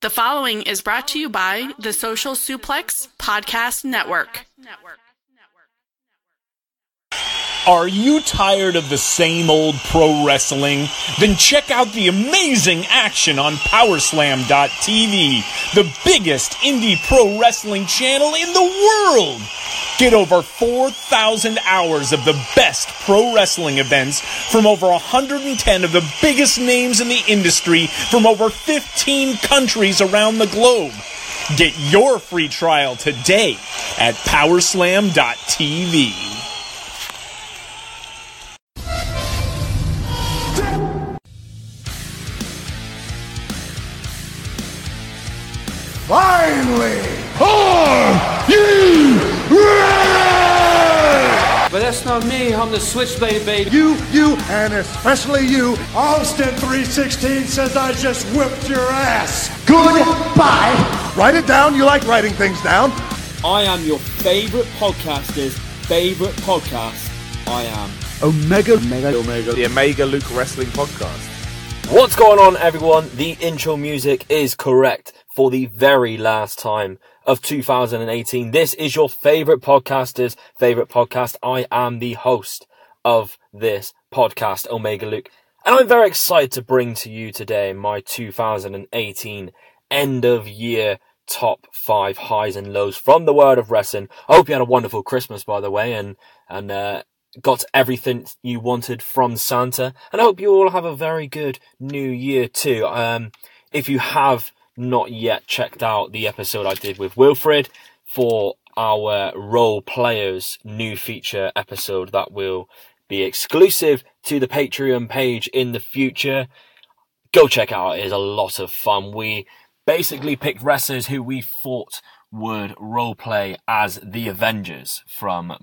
The following is brought to you by the Social Suplex Podcast Network. Are you tired of the same old pro wrestling? Then check out the amazing action on Powerslam.tv, the biggest indie pro wrestling channel in the world. Get over 4,000 hours of the best pro wrestling events from over 110 of the biggest names in the industry from over 15 countries around the globe. Get your free trial today at Powerslam.tv. Finally, are you ready? But that's not me, I'm the Switchblade, baby. You, and especially you. Austin 316 says I just whipped your ass. Goodbye. Write it down, you like writing things down. I am your favorite podcaster's favorite podcast. I am Omega. The Omega Luke Wrestling Podcast. What's going on, everyone? The intro music is correct for the very last time of 2018. This is your favorite podcaster's favorite podcast. I am the host of this podcast, Omega Luke, and I'm very excited to bring to you today my 2018 end of year top 5 highs and lows from the world of wrestling. I hope you had a wonderful Christmas, by the way, and got everything you wanted from Santa, and I hope you all have a very good new year too. If you have not yet checked out the episode I did with Wilfred for our role players new feature episode that will be exclusive to the Patreon page in the future, go check it out. It is a lot of fun. We basically picked wrestlers who we thought would role play as the Avengers from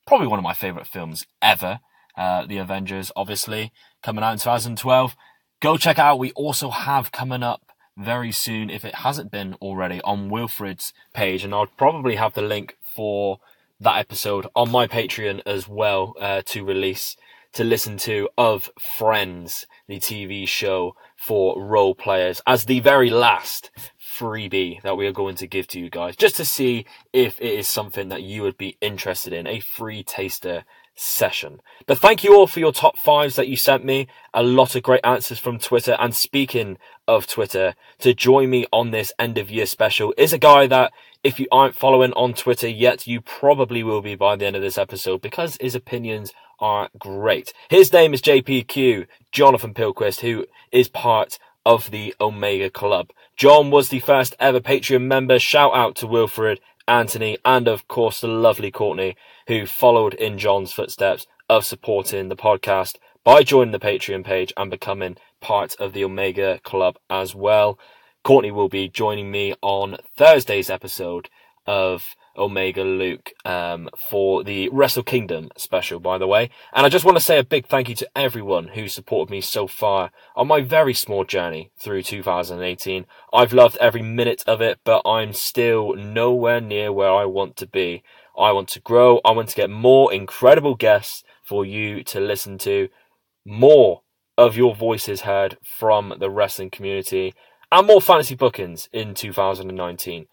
probably one of my favourite films ever, The Avengers, obviously, coming out in 2012. Go check it out. We also have coming up very soon, if it hasn't been already, on Wilfred's page, and I'll probably have the link for that episode on my Patreon as well to listen to, of Friends, the TV show for role players, as the very last freebie that we are going to give to you guys, just to see if it is something that you would be interested in, a free taster session. But thank you all for your top 5s that you sent me. A lot of great answers from Twitter. And speaking of Twitter, to join me on this end of year special is a guy that, if you aren't following on Twitter yet, you probably will be by the end of this episode, because his opinions are great. His name is JPQ, Jonathan Pilquist, who is part of the Omega Club. John was the first ever Patreon member. Shout out to Wilfred, Anthony, and of course the lovely Courtney, who followed in John's footsteps of supporting the podcast by joining the Patreon page and becoming part of the Omega Club as well. Courtney will be joining me on Thursday's episode of Omega Luke for the Wrestle Kingdom special, by the way. And I just want to say a big thank you to everyone who supported me so far on my very small journey through 2018. I've loved every minute of it, but I'm still nowhere near where I want to be. I want to grow. I want to get more incredible guests for you to listen to, more of your voices heard from the wrestling community, and more fantasy bookings in 2019.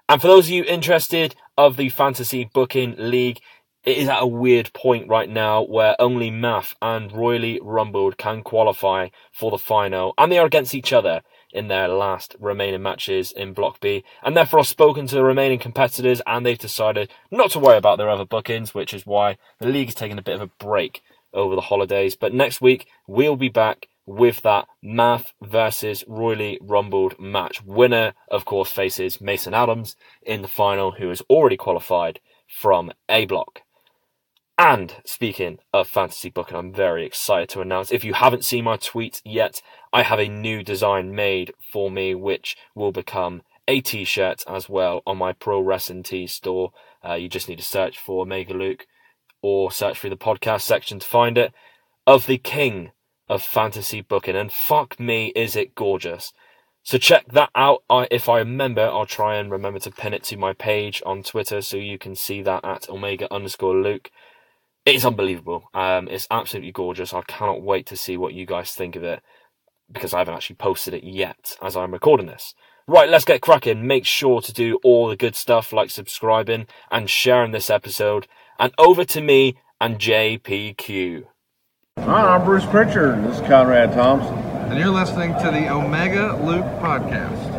And for those of you interested of the Fantasy Booking League, it is at a weird point right now where only Math and Royally Rumbled can qualify for the final, and they are against each other in their last remaining matches in Block B. And therefore I've spoken to the remaining competitors, and they've decided not to worry about their other bookings, which is why the league is taking a bit of a break over the holidays. But next week we'll be back with that Math versus Royally Rumbled match. Winner, of course, faces Mason Adams in the final, who has already qualified from A Block. And speaking of fantasy booking, I'm very excited to announce, if you haven't seen my tweet yet, I have a new design made for me, which will become a t-shirt as well on my Pro Wrestling Tees store. You just need to search for Omega Luke or search through the podcast section to find it, of the king of fantasy booking, and fuck me, is it gorgeous. So check that out. If I remember, I'll try and remember to pin it to my page on Twitter so you can see that at Omega_Luke. It is unbelievable. It's absolutely gorgeous. I cannot wait to see what you guys think of it. because I haven't actually posted it yet as I'm recording this. Right, let's get cracking. Make sure to do all the good stuff like subscribing and sharing this episode. And over to me and JPQ. Hi, I'm Bruce Pritchard. This is Conrad Thompson. And you're listening to the Omega Luke Podcast.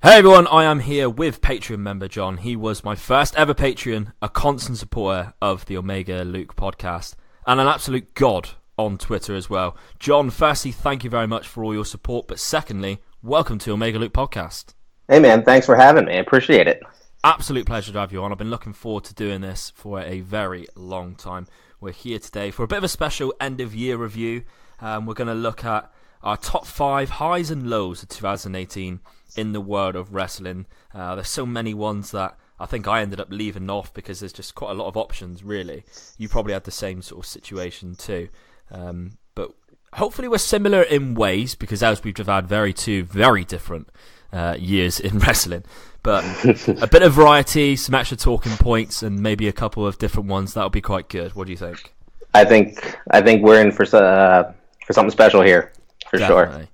Hey everyone, I am here with Patreon member John. He was my first ever Patreon, a constant supporter of the Omega Luke Podcast, and an absolute god on Twitter as well. John, firstly, thank you very much for all your support, but secondly, welcome to Omega Luke Podcast. Hey man, thanks for having me. I appreciate it. Absolute pleasure to have you on. I've been looking forward to doing this for a very long time. We're here today for a bit of a special end of year review. We're going to look at our top 5 highs and lows of 2018 in the world of wrestling. There's so many ones that I think I ended up leaving off because there's just quite a lot of options, really. You probably had the same sort of situation too. But hopefully we're similar in ways, because as we've had two very different years in wrestling. But a bit of variety, some extra talking points, and maybe a couple of different ones. That'll be quite good. What do you think? I think we're in for something special here, for Definitely. Sure.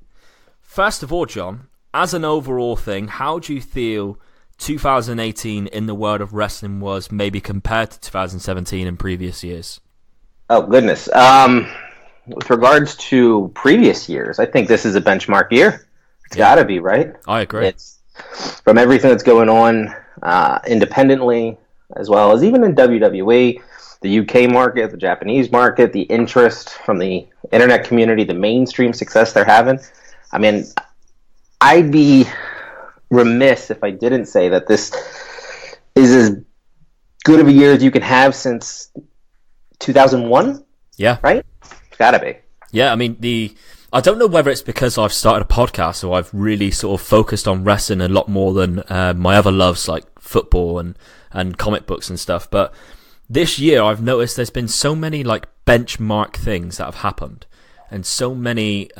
First of all, John, as an overall thing, how do you feel 2018 in the world of wrestling was maybe compared to 2017 and previous years? Oh, goodness. With regards to previous years, I think this is a benchmark year. It's got to be, right? I agree. It's from everything that's going on independently, as well as even in WWE, the UK market, the Japanese market, the interest from the internet community, the mainstream success they're having. I mean, I'd be remiss if I didn't say that this is as good of a year as you can have since 2001. Yeah. Right? It's gotta be. Yeah, I mean, I don't know whether it's because I've started a podcast or I've really sort of focused on wrestling a lot more than my other loves like football and comic books and stuff, but this year I've noticed there's been so many like benchmark things that have happened, and so many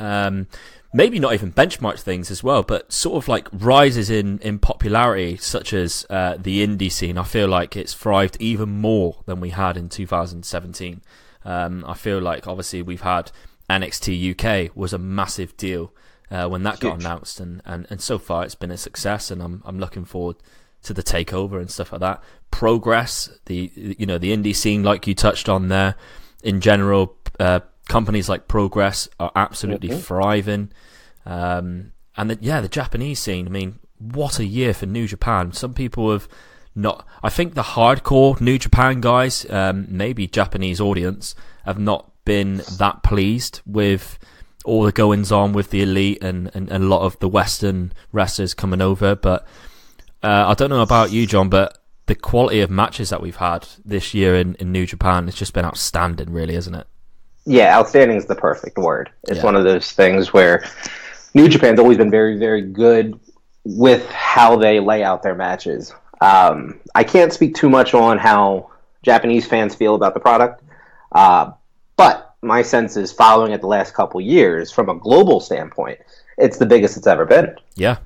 maybe not even benchmark things as well, but sort of like rises in popularity, such as the indie scene. I feel like it's thrived even more than we had in 2017. I feel like obviously we've had NXT UK was a massive deal when that got announced, and so far it's been a success, and I'm looking forward to the takeover and stuff like that. Progress, the indie scene, like you touched on there, in general, companies like Progress are absolutely thriving, and the Japanese scene. I mean, what a year for New Japan. Some people have not. I think the hardcore New Japan guys, maybe Japanese audience, have not been that pleased with all the goings on with the Elite and a lot of the Western wrestlers coming over. But I don't know about you, John, but the quality of matches that we've had this year in New Japan has just been outstanding, really, isn't it? Yeah, outstanding is the perfect word. It's one of those things where New Japan's always been very, very good with how they lay out their matches. I can't speak too much on how Japanese fans feel about the product, but my sense is, following it the last couple years, from a global standpoint, it's the biggest it's ever been. Yeah,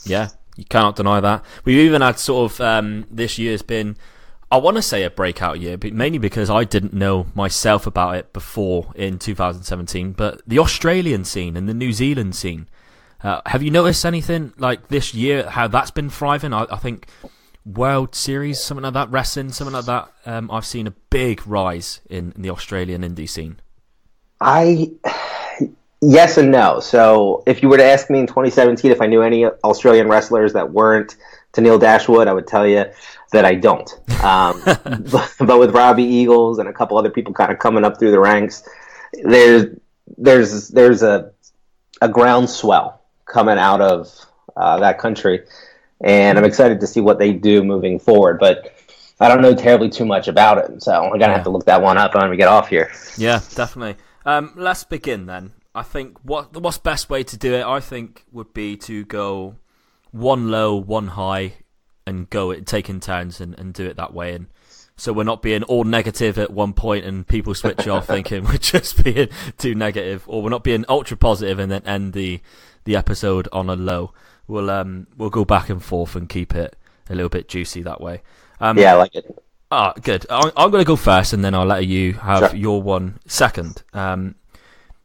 you cannot deny that. We've even had sort of this year's been, I want to say, a breakout year, but mainly because I didn't know myself about it before in 2017, but the Australian scene and the New Zealand scene. Have you noticed anything like this year, how that's been thriving? I think World Series, something like that, wrestling, something like that. I've seen a big rise in the Australian indie scene. Yes and no. So if you were to ask me in 2017 if I knew any Australian wrestlers that weren't Tennille Dashwood, I would tell you that I don't. But with Robbie Eagles and a couple other people kind of coming up through the ranks, there's a groundswell coming out of that country. And I'm excited to see what they do moving forward. But I don't know terribly too much about it, so I'm going to have to look that one up when we get off here. Yeah, definitely. Let's begin then. I think what's best way to do it, I think, would be to go one low, one high, and take in turns and do it that way. And so we're not being all negative at one point and people switch off thinking we're just being too negative, or we're not being ultra positive and then end the episode on a low. We'll go back and forth and keep it a little bit juicy that way. Yeah, I like it. Good. I'm going to go first, and then I'll let you have your one second.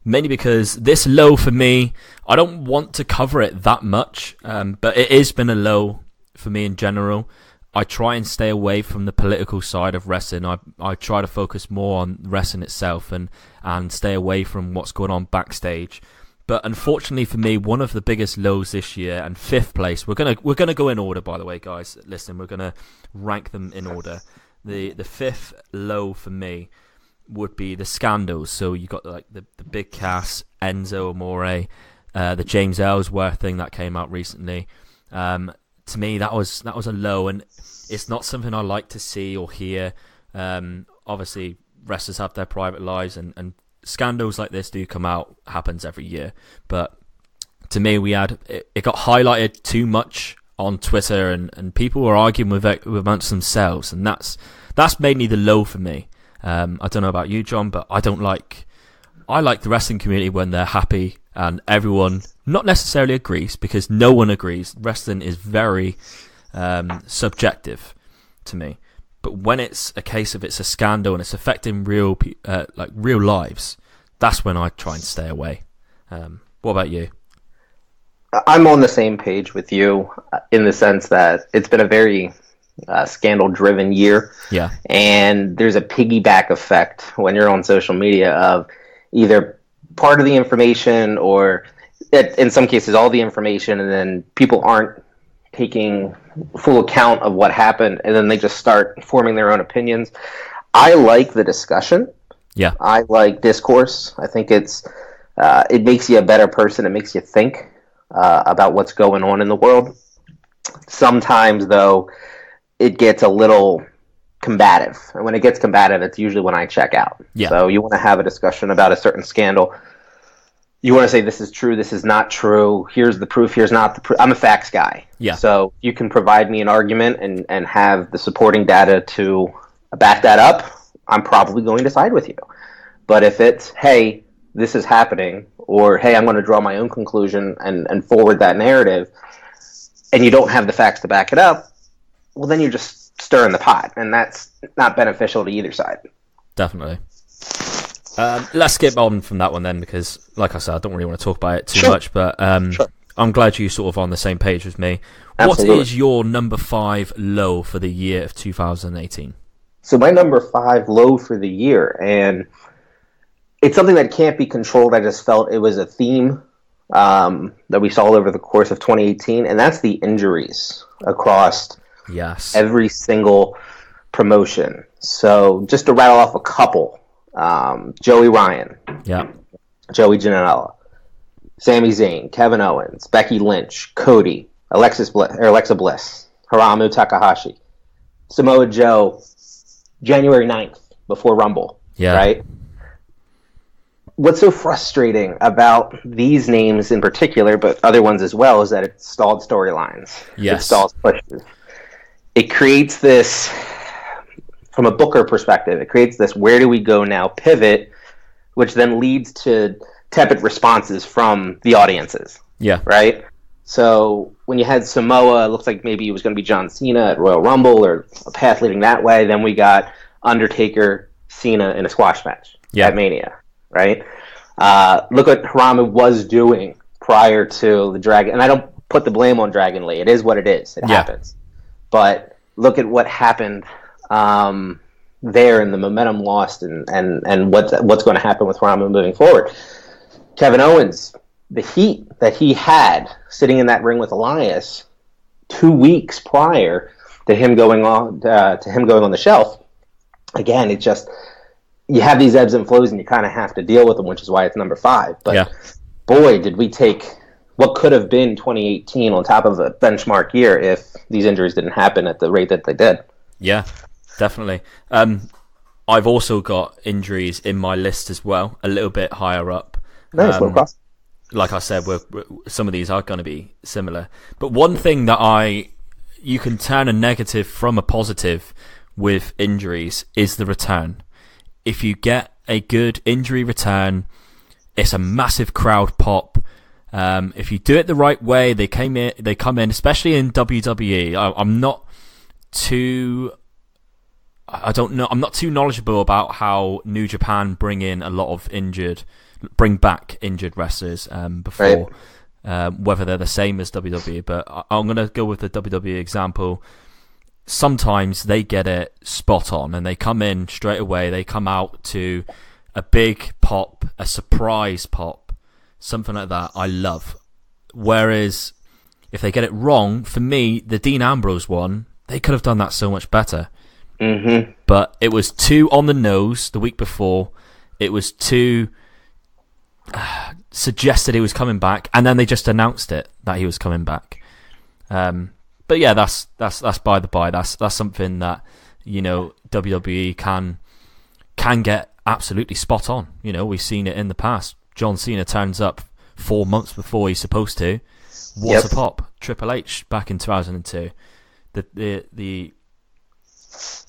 mainly because this low for me, I don't want to cover it that much, but it has been a low for me in general. I try and stay away from the political side of wrestling. I try to focus more on wrestling itself and stay away from what's going on backstage. But unfortunately for me, one of the biggest lows this year, and 5th place, we're gonna go in order, by the way, guys. Listen, we're gonna rank them in order. The 5th low for me would be the scandals. So you got like the Big Cass, Enzo Amore, the James Ellsworth thing that came out recently. To me, that was a low, and it's not something I like to see or hear. Obviously, wrestlers have their private lives, and scandals like this do come out. Happens every year, but to me, it got highlighted too much on Twitter, and people were arguing with amongst themselves, and that's mainly the low for me. I don't know about you, John, but I like the wrestling community when they're happy and everyone not necessarily agrees, because no one agrees. Wrestling is very subjective to me. But when it's a case of it's a scandal and it's affecting real lives, that's when I try and stay away. What about you? I'm on the same page with you in the sense that it's been a very scandal-driven year. Yeah. And there's a piggyback effect when you're on social media of either part of the information or, in some cases, all the information, and then people aren't taking full account of what happened, and then they just start forming their own opinions. I like the discussion. Yeah. I like discourse. I think it makes you a better person. It makes you think about what's going on in the world. Sometimes, though, it gets a little combative. And when it gets combative, it's usually when I check out. Yeah. So you want to have a discussion about a certain scandal. You want to say, this is true, this is not true, here's the proof, here's not the proof. I'm a facts guy. Yeah. So you can provide me an argument and have the supporting data to back that up, I'm probably going to side with you. But if it's, hey, this is happening, or hey, I'm going to draw my own conclusion and forward that narrative, and you don't have the facts to back it up, well, then you're just stirring the pot, and that's not beneficial to either side. Definitely. Let's skip on from that one then, because, like I said, I don't really want to talk about it too much, but I'm glad you're sort of on the same page with me. Absolutely. What is your number 5 low for the year of 2018? So my number 5 low for the year, and it's something that can't be controlled. I just felt it was a theme that we saw over the course of 2018, and that's the injuries across every single promotion. So just to rattle off a couple, Joey Ryan, Joey Janela, Sami Zayn, Kevin Owens, Becky Lynch, Cody, Alexa Bliss, Hiromu Takahashi, Samoa Joe, January 9th before Rumble, right? What's so frustrating about these names in particular, but other ones as well, is that it stalled storylines. It stalls pushes. It creates this, from a booker perspective, it creates this where do we go now pivot, which then leads to tepid responses from the audiences. Yeah. Right? So when you had Samoa, it looks like maybe it was going to be John Cena at Royal Rumble or a path leading that way. Then we got Undertaker, Cena in a squash match at Mania. Right? Look what Hiromu was doing prior to the Dragon. And I don't put the blame on Dragon Lee. It is what it is. It happens. But look at what happened there and the momentum lost and what's going to happen with Hiromu moving forward. Kevin Owens, the heat that he had sitting in that ring with Elias 2 weeks prior to him going on the shelf. Again, it just, you have these ebbs and flows and you kind of have to deal with them, which is why it's number 5. But boy, did we take what could have been 2018 on top of a benchmark year if these injuries didn't happen at the rate that they did. Yeah, definitely. I've also got injuries in my list as well, a little bit higher up. Nice, little cross. Like I said, some of these are going to be similar. But one thing that you can turn a negative from a positive with injuries is the return. If you get a good injury return, it's a massive crowd pop. If you do it the right way, they come in, especially in WWE. I don't know. I'm not too knowledgeable about how New Japan bring back injured wrestlers before, whether they're the same as WWE. But I'm going to go with the WWE example. Sometimes they get it spot on, and they come in straight away. They come out to a big pop, a surprise pop, something like that. I love. Whereas if they get it wrong, for me, the Dean Ambrose one, they could have done that so much better. Mm-hmm. But it was too on the nose the week before. It was too suggested he was coming back, and then they just announced it that he was coming back. But yeah, that's by the by. That's something that, you know, WWE can get absolutely spot on. You know, we've seen it in the past. John Cena turns up 4 months before he's supposed to. What a pop! Triple H back in 2002.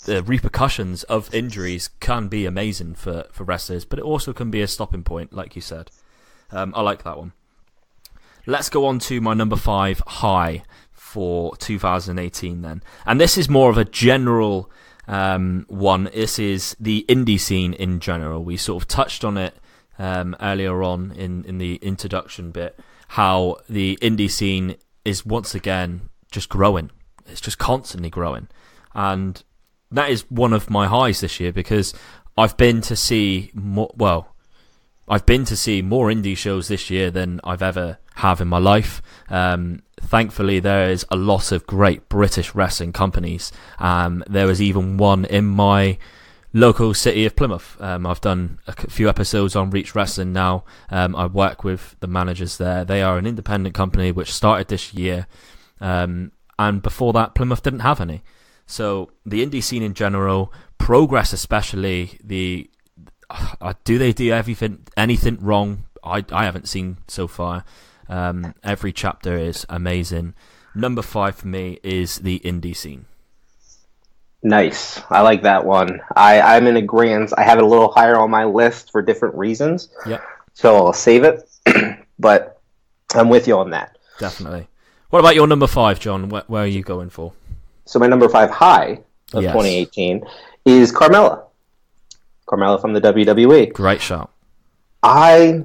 The repercussions of injuries can be amazing for wrestlers, but it also can be a stopping point, like you said. I like that one. Let's go on to my number 5 high for 2018 then. And this is more of a general one. This is the indie scene in general. We sort of touched on it earlier on in the introduction bit, how the indie scene is once again just growing. It's just constantly growing. And that is one of my highs this year, because I've been to see more indie shows this year than I've ever have in my life. Thankfully, there is a lot of great British wrestling companies. There was even one in my local city of Plymouth. I've done a few episodes on Reach Wrestling now. I work with the managers there. They are an independent company which started this year. And before that, Plymouth didn't have any. So the indie scene in general, Progress especially, do they do anything wrong? I haven't seen so far. Every chapter is amazing. Number 5 for me is the indie scene. Nice. I like that one. I'm in agreement. I have it a little higher on my list for different reasons. Yep. So I'll save it. But I'm with you on that. Definitely. What about your number 5, John? Where are you going for? So my number 5 high of 2018 is Carmella. Carmella from the WWE. Great shout. I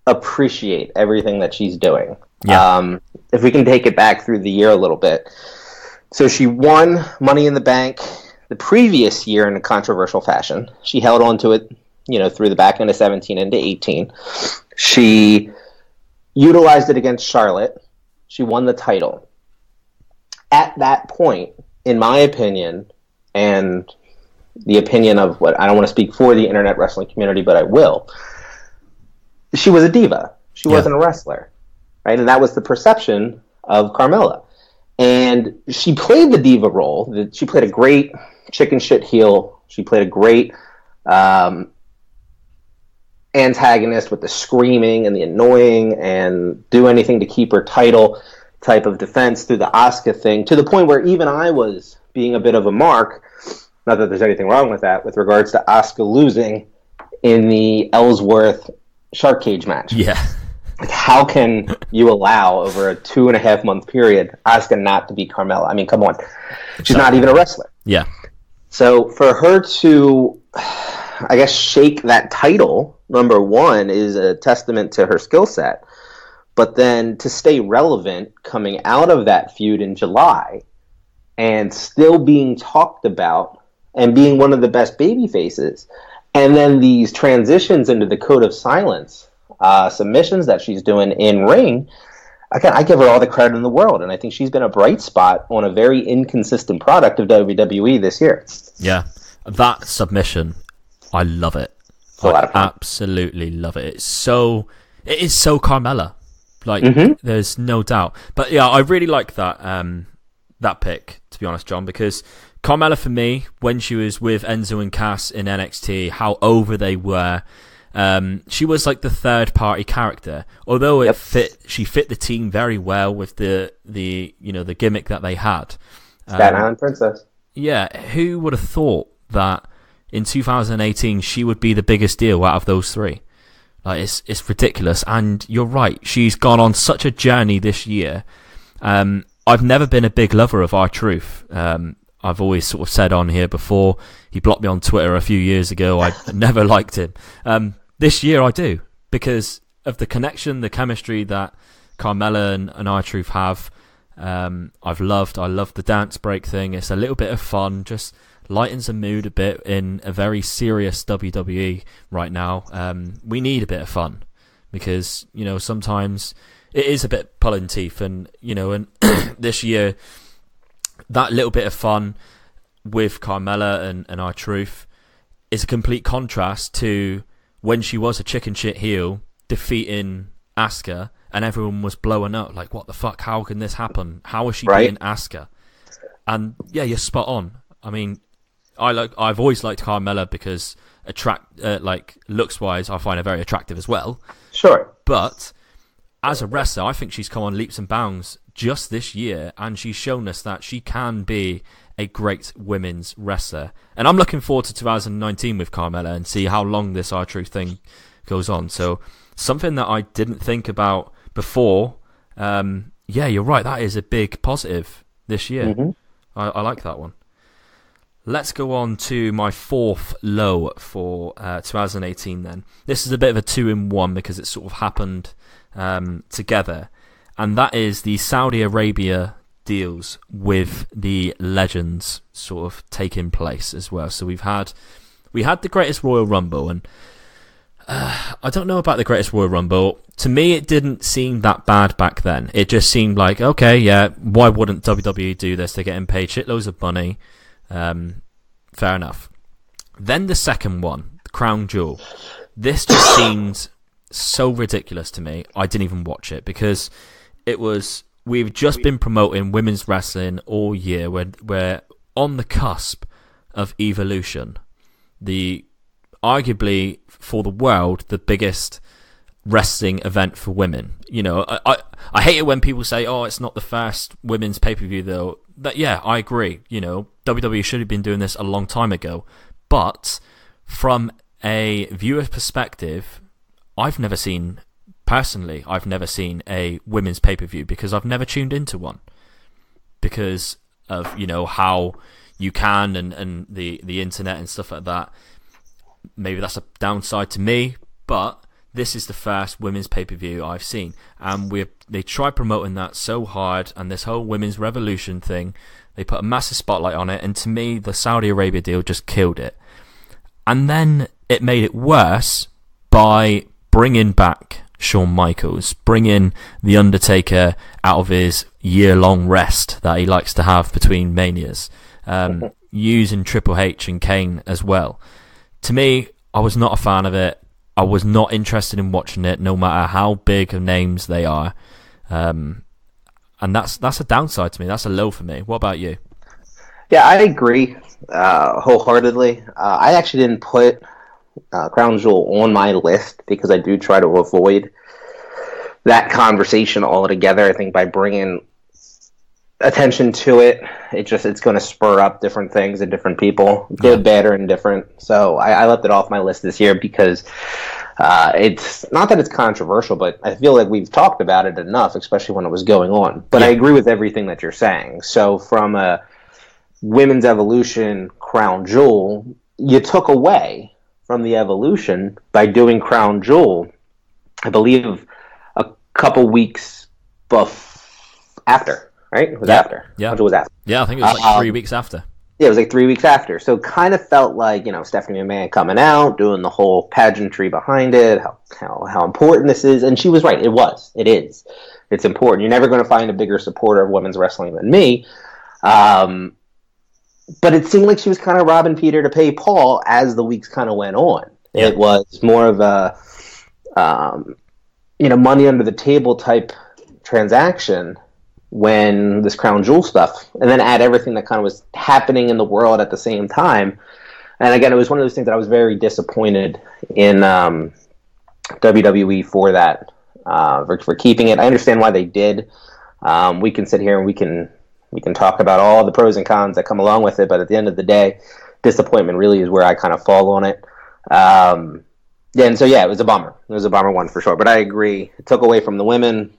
appreciate everything that she's doing. Yeah. If we can take it back through the year a little bit. So she won Money in the Bank the previous year in a controversial fashion. She held on to it, through the back end of 17 into 18. She utilized it against Charlotte. She won the title. At that point, in my opinion, and the opinion of I don't want to speak for the internet wrestling community, but I will, she was a diva. She wasn't a wrestler, right? And that was the perception of Carmella. And she played the diva role. She played a great chicken shit heel. She played a great antagonist with the screaming and the annoying and do anything to keep her title type of defense through the Asuka thing, to the point where even I was being a bit of a mark, not that there's anything wrong with that, with regards to Asuka losing in the Ellsworth Shark Cage match. Yeah. Like, how can you allow over a 2.5 month period Asuka not to be Carmella? I mean, come on. She's not even a wrestler. Yeah. So for her to, I guess, shake that title, number one, is a testament to her skill set. But then to stay relevant coming out of that feud in July and still being talked about and being one of the best baby faces, and then these transitions into the Code of Silence submissions that she's doing in ring, I give her all the credit in the world, and I think she's been a bright spot on a very inconsistent product of WWE this year. Yeah, that submission, I love it. I absolutely love it. It is so Carmella. There's no doubt. But yeah, I really like that pick, to be honest, John, because Carmella, for me, when she was with Enzo and Cass in NXT, how over they were. She was like the third party character, although she fit the team very well with the gimmick that they had. Staten Island Princess. Yeah, who would have thought that in 2018 she would be the biggest deal out of those three? Like, it's ridiculous, and you're right. She's gone on such a journey this year. I've never been a big lover of R-Truth. I've always sort of said on here before. He blocked me on Twitter a few years ago. I never liked him. This year I do, because of the connection, the chemistry that Carmella and R-Truth have. I love the dance break thing. It's a little bit of fun, just lightens the mood a bit in a very serious WWE right now. We need a bit of fun, because, you know, sometimes it is a bit pulling teeth, and, you know, and this year, that little bit of fun with Carmella and R-Truth is a complete contrast to when she was a chicken shit heel defeating Asuka, and everyone was blowing up like, what the fuck, how can this happen? How is she beating Asuka? And yeah, you're spot on. I mean, I've always liked Carmella because like looks wise, I find her very attractive as well. Sure. But as a wrestler, I think she's come on leaps and bounds just this year, and she's shown us that she can be a great women's wrestler. And I'm looking forward to 2019 with Carmella and see how long this R-Truth thing goes on. So something that I didn't think about before. Yeah, you're right. That is a big positive this year. Mm-hmm. I like that one. Let's go on to my fourth low for 2018 then. This is a bit of a 2-in-1 because it sort of happened together. And that is the Saudi Arabia deals with the legends sort of taking place as well. So we had the Greatest Royal Rumble, and I don't know about the Greatest Royal Rumble. To me, it didn't seem that bad back then. It just seemed like, okay, yeah, why wouldn't WWE do this? They're getting paid shitloads of money. Fair enough. Then the second one, the Crown Jewel. This just seemed so ridiculous to me. I didn't even watch it because we've just been promoting women's wrestling all year. We're on the cusp of Evolution, the arguably for the world the biggest wrestling event for women. You know, I hate it when people say, "Oh, it's not the first women's pay-per-view," though. That, yeah, I agree. You know, WWE should have been doing this a long time ago. But from a viewer's perspective, I've never seen a women's pay-per-view because I've never tuned into one because of, you know, how you can and the internet and stuff like that. Maybe that's a downside to me, but this is the first women's pay-per-view I've seen, and they tried promoting that so hard, and this whole women's revolution thing, they put a massive spotlight on it, and to me, the Saudi Arabia deal just killed it. And then it made it worse by bringing back Shawn Michaels, bringing The Undertaker out of his year-long rest that he likes to have between Manias, using Triple H and Kane as well. To me, I was not a fan of it. I was not interested in watching it, no matter how big of names they are. And that's a downside to me. That's a low for me. What about you? Yeah, I agree wholeheartedly. I actually didn't put Crown Jewel on my list because I do try to avoid that conversation altogether. I think by bringing attention to it, it's going to spur up different things in different people, good, bad, or indifferent. So I left it off my list this year because it's not that it's controversial, but I feel like we've talked about it enough, especially when it was going on. But I agree with everything that you're saying. So from a women's evolution Crown Jewel, you took away from the evolution by doing Crown Jewel, I believe, a couple weeks after. Right? It was after. Yeah. It was after. Yeah, I think it was like 3 weeks after. Yeah, it was like 3 weeks after. So it kind of felt like, you know, Stephanie McMahon coming out, doing the whole pageantry behind it, how important this is. And she was right. It was. It is. It's important. You're never going to find a bigger supporter of women's wrestling than me. But it seemed like she was kind of robbing Peter to pay Paul as the weeks kind of went on. Yeah. It was more of a, money under the table type transaction when this Crown Jewel stuff, and then add everything that kind of was happening in the world at the same time. And again, it was one of those things that I was very disappointed in WWE for that, for keeping it. I understand why they did. We can sit here and we can talk about all the pros and cons that come along with it, but at the end of the day, disappointment really is where I kind of fall on it. And so it was a bummer. It was a bummer one for sure. But I agree, it took away from the women.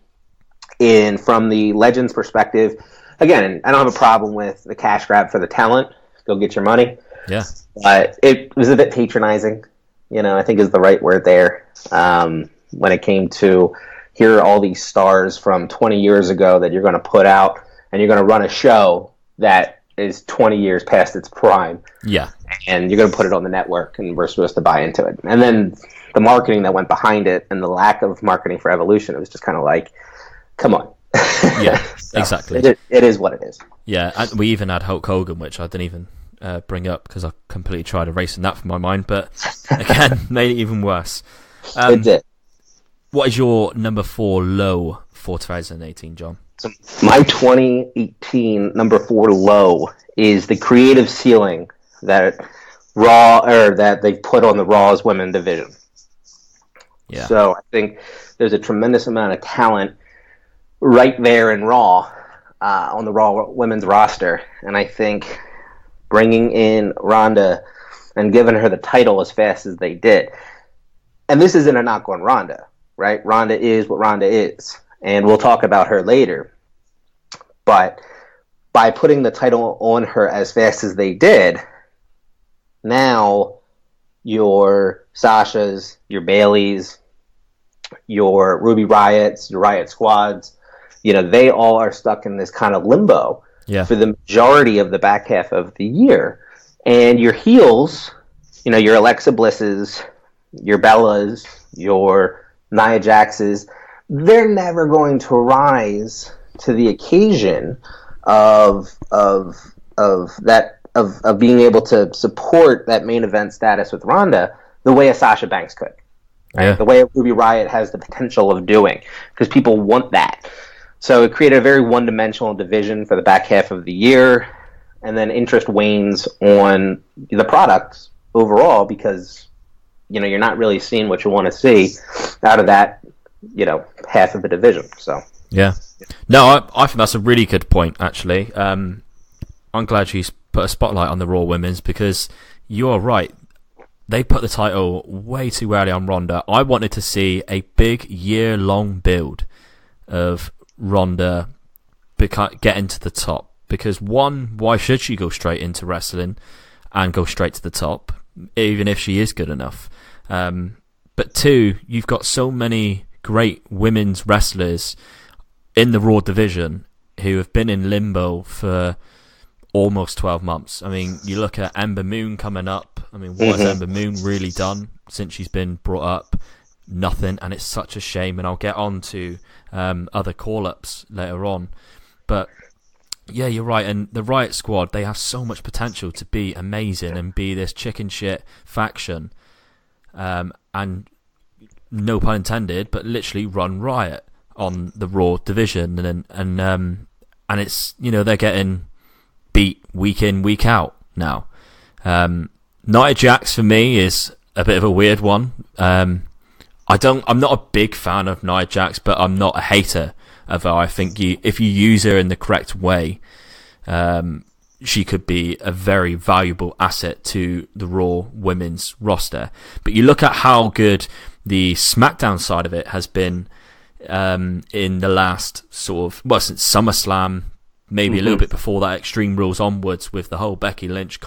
From the Legends perspective, again, I don't have a problem with the cash grab for the talent. Go get your money. Yeah. But it was a bit patronizing, I think is the right word there. When it came to, here are all these stars from 20 years ago that you're going to put out, and you're going to run a show that is 20 years past its prime. Yeah. And you're going to put it on the network, and we're supposed to buy into it. And then the marketing that went behind it and the lack of marketing for Evolution, it was just kind of like, come on. Yeah, exactly. It is what it is. Yeah, and we even had Hulk Hogan, which I didn't even bring up because I completely tried erasing that from my mind, but again, made it even worse. It did. What is your number 4 low for 2018, John? So my 2018 number 4 low is the creative ceiling that that they've put on the Raw's women division. Yeah. So I think there's a tremendous amount of talent right there in Raw, on the Raw women's roster, and I think bringing in Ronda and giving her the title as fast as they did, and this isn't a knock on Ronda, right? Ronda is what Ronda is, and we'll talk about her later, but by putting the title on her as fast as they did, now your Sashas, your Baileys, your Ruby Riots, your Riot Squads, they all are stuck in this kind of limbo for the majority of the back half of the year. And your heels, your Alexa Blisses, your Bellas, your Nia Jaxes, they're never going to rise to the occasion of being able to support that main event status with Ronda the way a Sasha Banks could. Right? Yeah. The way Ruby Riott has the potential of doing, because people want that. So it created a very one-dimensional division for the back half of the year, and then interest wanes on the products overall because, you're not really seeing what you want to see out of that, half of the division. So yeah. No, I think that's a really good point, actually. I'm glad she's put a spotlight on the Raw Women's, because you're right. They put the title way too early on Ronda. I wanted to see a big year-long build of Ronda getting to the top. Because one, why should she go straight into wrestling and go straight to the top, even if she is good enough? But two, you've got so many great women's wrestlers in the Raw division who have been in limbo for almost 12 months. I mean, you look at Ember Moon coming up. I mean, what has Ember Moon really done since she's been brought up? Nothing, and it's such a shame, and I'll get on to other call-ups later on. But yeah, you're right, and the Riot Squad, they have so much potential to be amazing and be this chicken shit faction, and no pun intended, but literally run riot on the Raw division, and it's, they're getting beat week in, week out now. Nia Jax for me is a bit of a weird one. I'm not a big fan of Nia Jax, but I'm not a hater of her. I think if you use her in the correct way, she could be a very valuable asset to the Raw women's roster. But you look at how good the SmackDown side of it has been in the last since SummerSlam, maybe a little bit before that, Extreme Rules onwards, with the whole Becky Lynch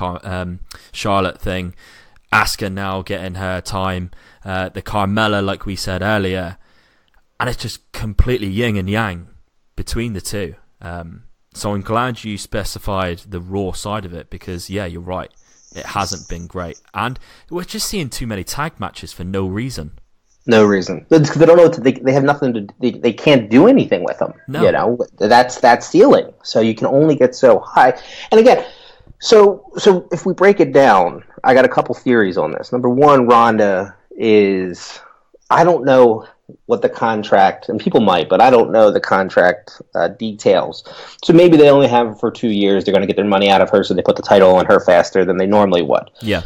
Charlotte thing. Asuka now getting her time, the Carmella, like we said earlier, and it's just completely yin and yang between the two. So I'm glad you specified the Raw side of it, because yeah, you're right, it hasn't been great, and we're just seeing too many tag matches for no reason. No reason. Because they don't know they have nothing to. They can't do anything with them. No. That's that ceiling. So you can only get so high. And again, so if we break it down, I got a couple theories on this. Number one, Ronda is, I don't know what the contract, and people might, but I don't know the contract details. So maybe they only have her for 2 years. They're going to get their money out of her, so they put the title on her faster than they normally would. Yeah.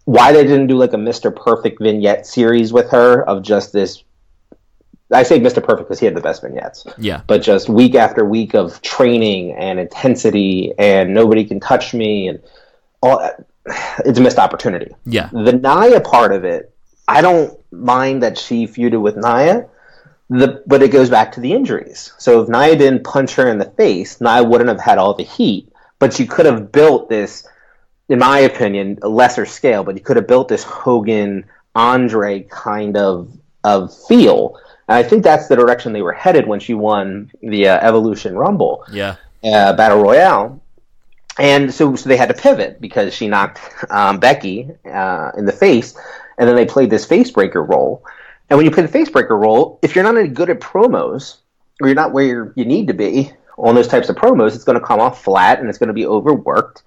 Why they didn't do like a Mr. Perfect vignette series with her of just this, I say Mr. Perfect because he had the best vignettes. Yeah. But just week after week of training and intensity and nobody can touch me and all, it's a missed opportunity. Yeah. The Nia part of it, I don't mind that she feuded with Nia, But it goes back to the injuries. So if Nia didn't punch her in the face, Nia wouldn't have had all the heat. But you could have built this, in my opinion, a lesser scale, but you could have built this Hogan-Andre kind of feel. And I think that's the direction they were headed when she won the Evolution Rumble Battle Royale. And so they had to pivot because she knocked Becky in the face, and then they played this face breaker role. And when you play the face breaker role, if you're not any good at promos, or you're not where you need to be on those types of promos, it's going to come off flat and it's going to be overworked,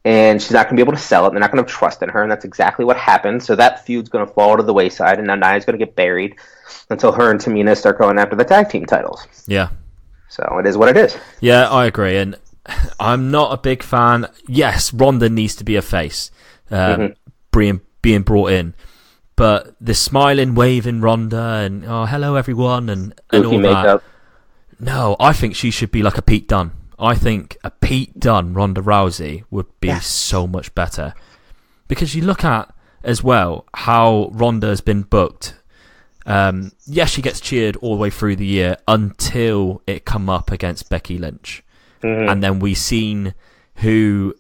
and she's not going to be able to sell it. They're not going to have trust in her, and that's exactly what happened. So that feud's going to fall to the wayside, and now Nia's going to get buried until her and Tamina start going after the tag team titles. Yeah. So it is what it is. Yeah, I agree, and I'm not a big fan. Yes, Ronda needs to be a face, being brought in. But the smiling, waving Ronda and, oh, hello everyone, and all makeup. That. No, I think she should be like a Pete Dunne. I think a Pete Dunne Ronda Rousey would be so much better. Because you look at, as well, how Ronda has been booked. Yes, she gets cheered all the way through the year until it come up against Becky Lynch. And then we seen who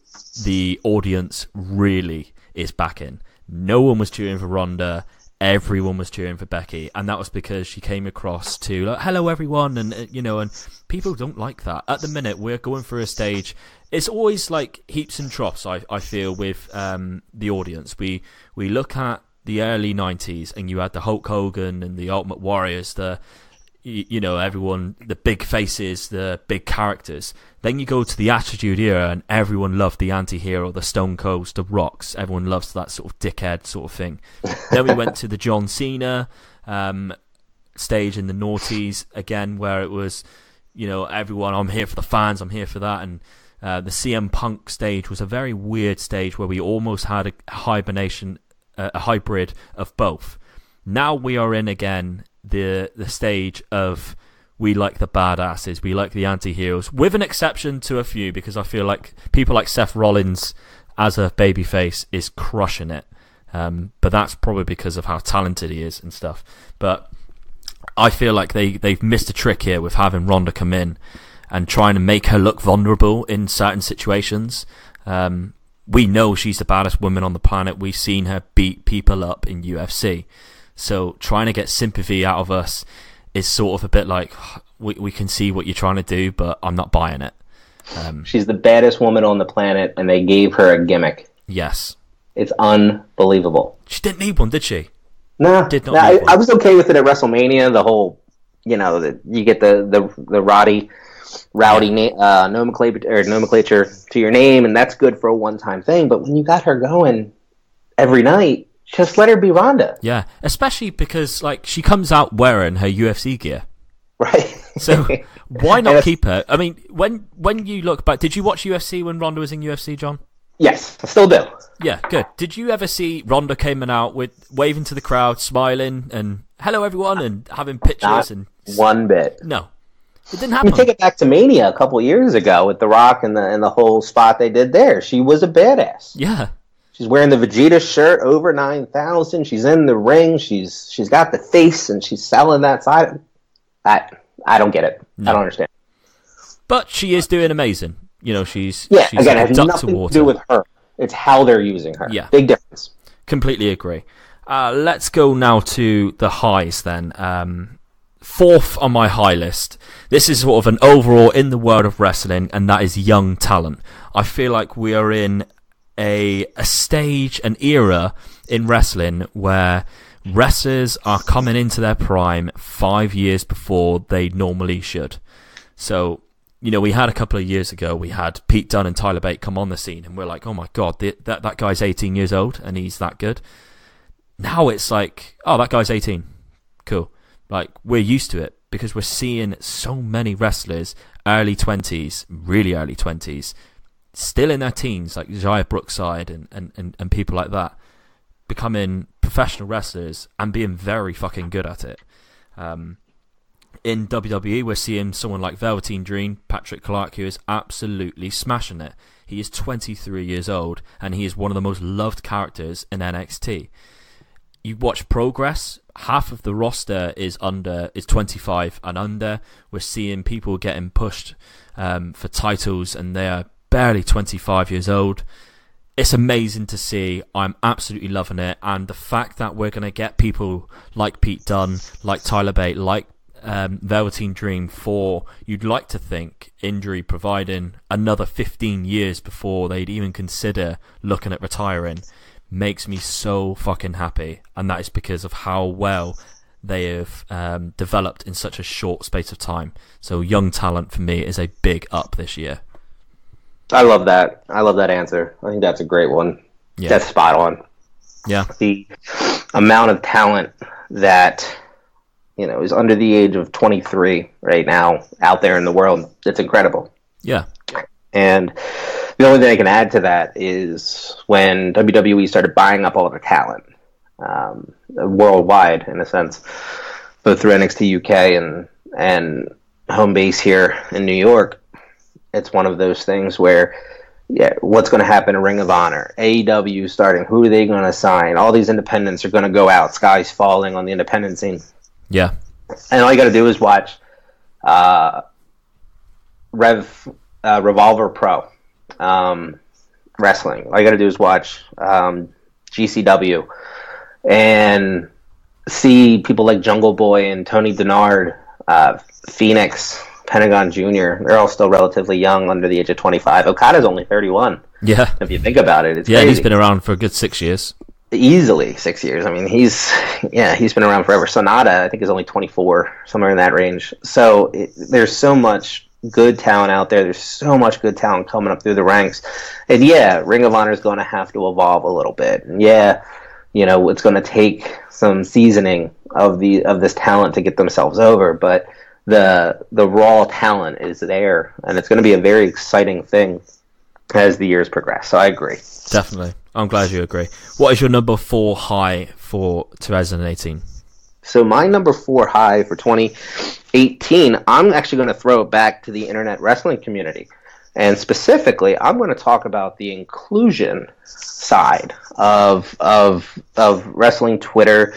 the audience really is backing. No one was cheering for Ronda. Everyone was cheering for Becky, and that was because she came across to like, hello everyone, and and people don't like that. At the minute, we're going through a stage. It's always like heaps and troughs. I feel with the audience. We look at the early '90s, and you had the Hulk Hogan and the Ultimate Warriors, everyone, the big faces, the big characters. Then you go to the Attitude Era, and everyone loved the anti-hero, the Stone Colds, the Rocks. Everyone loves that sort of dickhead sort of thing. Then we went to the John Cena stage in the noughties again, where it was, everyone, I'm here for the fans, I'm here for that. And the CM Punk stage was a very weird stage where we almost had a hybrid of both. Now we are in again the stage of we like the badasses, we like the anti-heroes, with an exception to a few, because I feel like people like Seth Rollins as a babyface is crushing it. But that's probably because of how talented he is and stuff. But I feel like they've missed a trick here with having Ronda come in and trying to make her look vulnerable in certain situations. We know she's the baddest woman on the planet. We've seen her beat people up in UFC. So trying to get sympathy out of us is sort of a bit like, we can see what you're trying to do, but I'm not buying it. She's the baddest woman on the planet, and they gave her a gimmick. Yes. It's unbelievable. She didn't need one, did she? No. Did not need one. I was okay with it at WrestleMania, the whole, you get the rowdy nomenclature to your name, and that's good for a one-time thing, but when you got her going every night, just let her be Ronda. Yeah, especially because she comes out wearing her UFC gear. Right. So why not keep her? I mean, when you look back, did you watch UFC when Ronda was in UFC, John? Yes, I still do. Yeah, good. Did you ever see Ronda coming out with waving to the crowd, smiling, and hello everyone, and having pictures? Not one bit. No, it didn't happen. You take it back to Mania a couple years ago with The Rock and the whole spot they did there. She was a badass. Yeah. She's wearing the Vegeta shirt, over 9,000. She's in the ring. She's got the face, and she's selling that side. I don't get it. No. I don't understand. But she is doing amazing. She's again, like it has nothing to do with her. It's how they're using her. Yeah, big difference. Completely agree. Let's go now to the highs then. Fourth on my high list. This is sort of an overall in the world of wrestling, and that is young talent. I feel like we are in a stage, an era in wrestling where wrestlers are coming into their prime 5 years before they normally should. So, we had a couple of years ago, we had Pete Dunne and Tyler Bate come on the scene, and we're like, oh my god, that guy's 18 years old and he's that good. Now it's like, oh, that guy's 18. Cool. We're used to it because we're seeing so many wrestlers, early 20s, really early 20s, still in their teens, like Jaya Brookside and people like that, becoming professional wrestlers and being very fucking good at it. In WWE, we're seeing someone like Velveteen Dream, Patrick Clark, who is absolutely smashing it. He is 23 years old, and he is one of the most loved characters in NXT. you watch Progress, half of the roster is 25 and under. We're seeing people getting pushed for titles, and they are barely 25 years old. It's amazing to see. I'm absolutely loving it, and the fact that we're going to get people like Pete Dunne, like Tyler Bate, like Velveteen Dream for, you'd like to think, injury providing another 15 years before they'd even consider looking at retiring, makes me so fucking happy. And that is because of how well they have developed in such a short space of time. So young talent for me is a big up this year. I love that. I love that answer. I think that's a great one. Yeah. That's spot on. Yeah. The amount of talent that, is under the age of 23 right now out there in the world, it's incredible. Yeah. And the only thing I can add to that is when WWE started buying up all of the talent, worldwide, in a sense, both through NXT UK and home base here in New York, it's one of those things where, what's going to happen in Ring of Honor? AEW starting, who are they going to sign? All these independents are going to go out. Sky's falling on the independent scene. Yeah. And all you got to do is watch Revolver Pro wrestling. All you got to do is watch GCW and see people like Jungle Boy and Tony Denard, Phoenix, Pentagon Jr. They're all still relatively young, under the age of 25. Okada's only 31. Yeah. If you think about it, it's crazy. He's been around for a good 6 years. Easily 6 years. I mean, he's been around forever. Sonata, I think, is only 24, somewhere in that range. So there's so much good talent out there. There's so much good talent coming up through the ranks. And Ring of Honor is going to have to evolve a little bit. And it's going to take some seasoning of this talent to get themselves over. But the raw talent is there, and it's going to be a very exciting thing as the years progress. So I agree. Definitely. I'm glad you agree. What is your number 4 high for 2018? So my number 4 high for 2018, I'm actually going to throw it back to the internet wrestling community. And specifically, I'm going to talk about the inclusion side of wrestling Twitter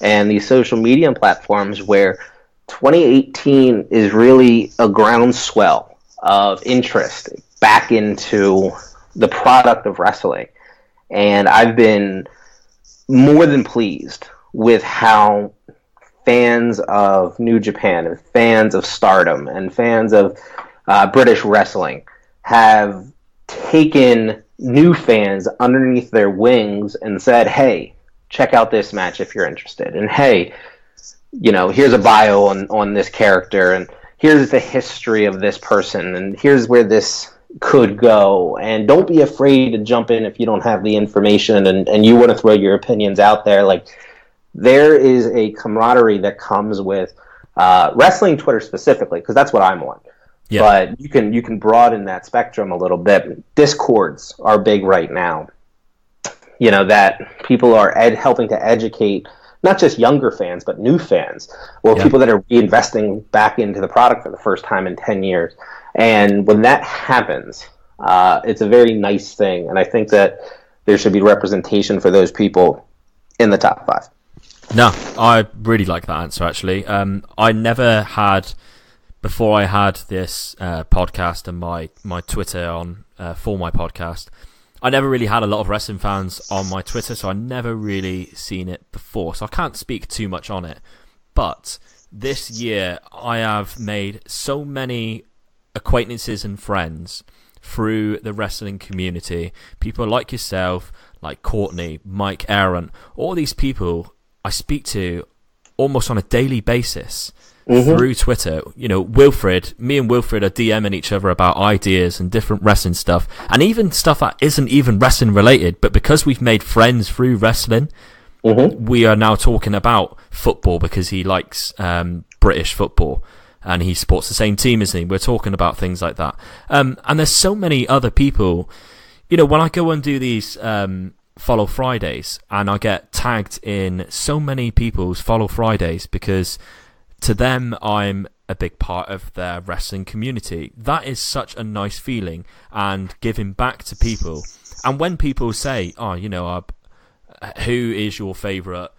and these social media platforms, where 2018 is really a groundswell of interest back into the product of wrestling. And I've been more than pleased with how fans of New Japan and fans of Stardom and fans of British wrestling have taken new fans underneath their wings and said, hey, check out this match if you're interested. And hey, here's a bio on this character, and here's the history of this person, and here's where this could go. And don't be afraid to jump in if you don't have the information and you want to throw your opinions out there. Like, there is a camaraderie that comes with wrestling Twitter specifically, because that's what I'm on. Yeah. But you can broaden that spectrum a little bit. Discords are big right now. That people are helping to educate not just younger fans, but new fans, or people that are reinvesting back into the product for the first time in 10 years. And when that happens, it's a very nice thing. And I think that there should be representation for those people in the top 5. No, I really like that answer, actually. I never had, before I had this podcast and my Twitter on for my podcast, I never really had a lot of wrestling fans on my Twitter, so I never really seen it before. So I can't speak too much on it. But this year, I have made so many acquaintances and friends through the wrestling community. People like yourself, like Courtney, Mike Aaron, all these people I speak to almost on a daily basis through Twitter. Wilfred, me and Wilfred are DMing each other about ideas and different wrestling stuff, and even stuff that isn't even wrestling related, but because we've made friends through wrestling, we are now talking about football because he likes British football and he supports the same team as me. We're talking about things like that. And there's so many other people, when I go and do these Follow Fridays, and I get tagged in so many people's Follow Fridays because to them I'm a big part of their wrestling community. That is such a nice feeling, and giving back to people. And when people say, who is your favourite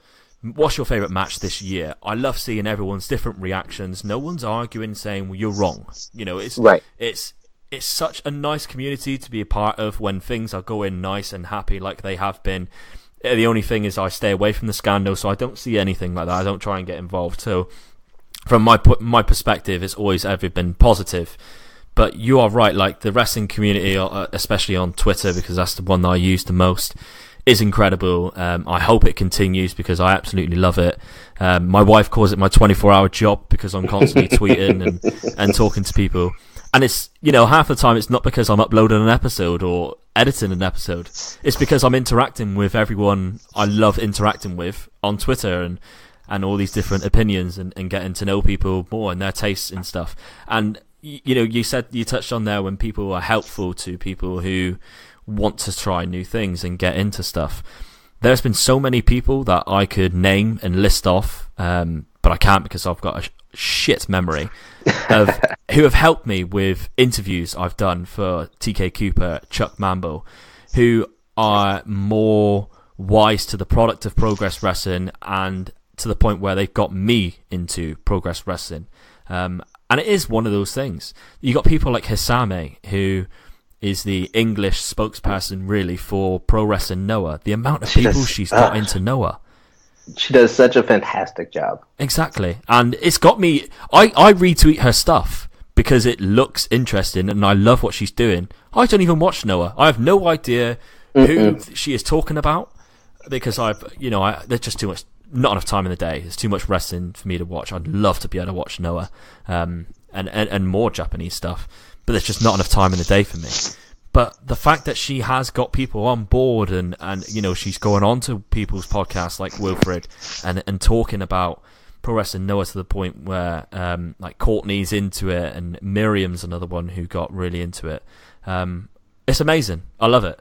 what's your favourite match this year? I love seeing everyone's different reactions. No one's arguing, saying, well, you're wrong. You know, it's right. It's such a nice community to be a part of when things are going nice and happy like they have been. The only thing is I stay away from the scandal, so I don't see anything like that. I don't try and get involved. So from my perspective, it's always ever been positive. But you are right, like the wrestling community, especially on Twitter, because that's the one that I use the most, is incredible. I hope it continues because I absolutely love it. My wife calls it my 24-hour job because I'm constantly tweeting and talking to people. And it's, you know, half the time it's not because I'm uploading an episode or editing an episode. It's because I'm interacting with everyone I love interacting with on Twitter and all these different opinions and getting to know people more and their tastes and stuff. And, you know, you touched on there when people are helpful to people who want to try new things and get into stuff. There's been so many people that I could name and list off, but I can't because I've got a shit memory of who have helped me with interviews I've done for TK Cooper, Chuck Mambo, who are more wise to the product of Progress Wrestling and to the point where they've got me into Progress Wrestling. And it is one of those things. You got people like Hisame, who is the English spokesperson really for Pro Wrestling Noah. The amount of people she's got into Noah. She does such a fantastic job. Exactly. And it's got me... I retweet her stuff because it looks interesting and I love what she's doing. I don't even watch Noah. I have no idea who she is talking about because there's just too much... Not enough time in the day. There's too much wrestling for me to watch. I'd love to be able to watch Noah and more Japanese stuff. But there's just not enough time in the day for me. But the fact that she has got people on board and you know, she's going on to people's podcasts like Wilfred and talking about Pro Wrestling Noah to the point where like Courtney's into it and Miriam's another one who got really into it. It's amazing. I love it.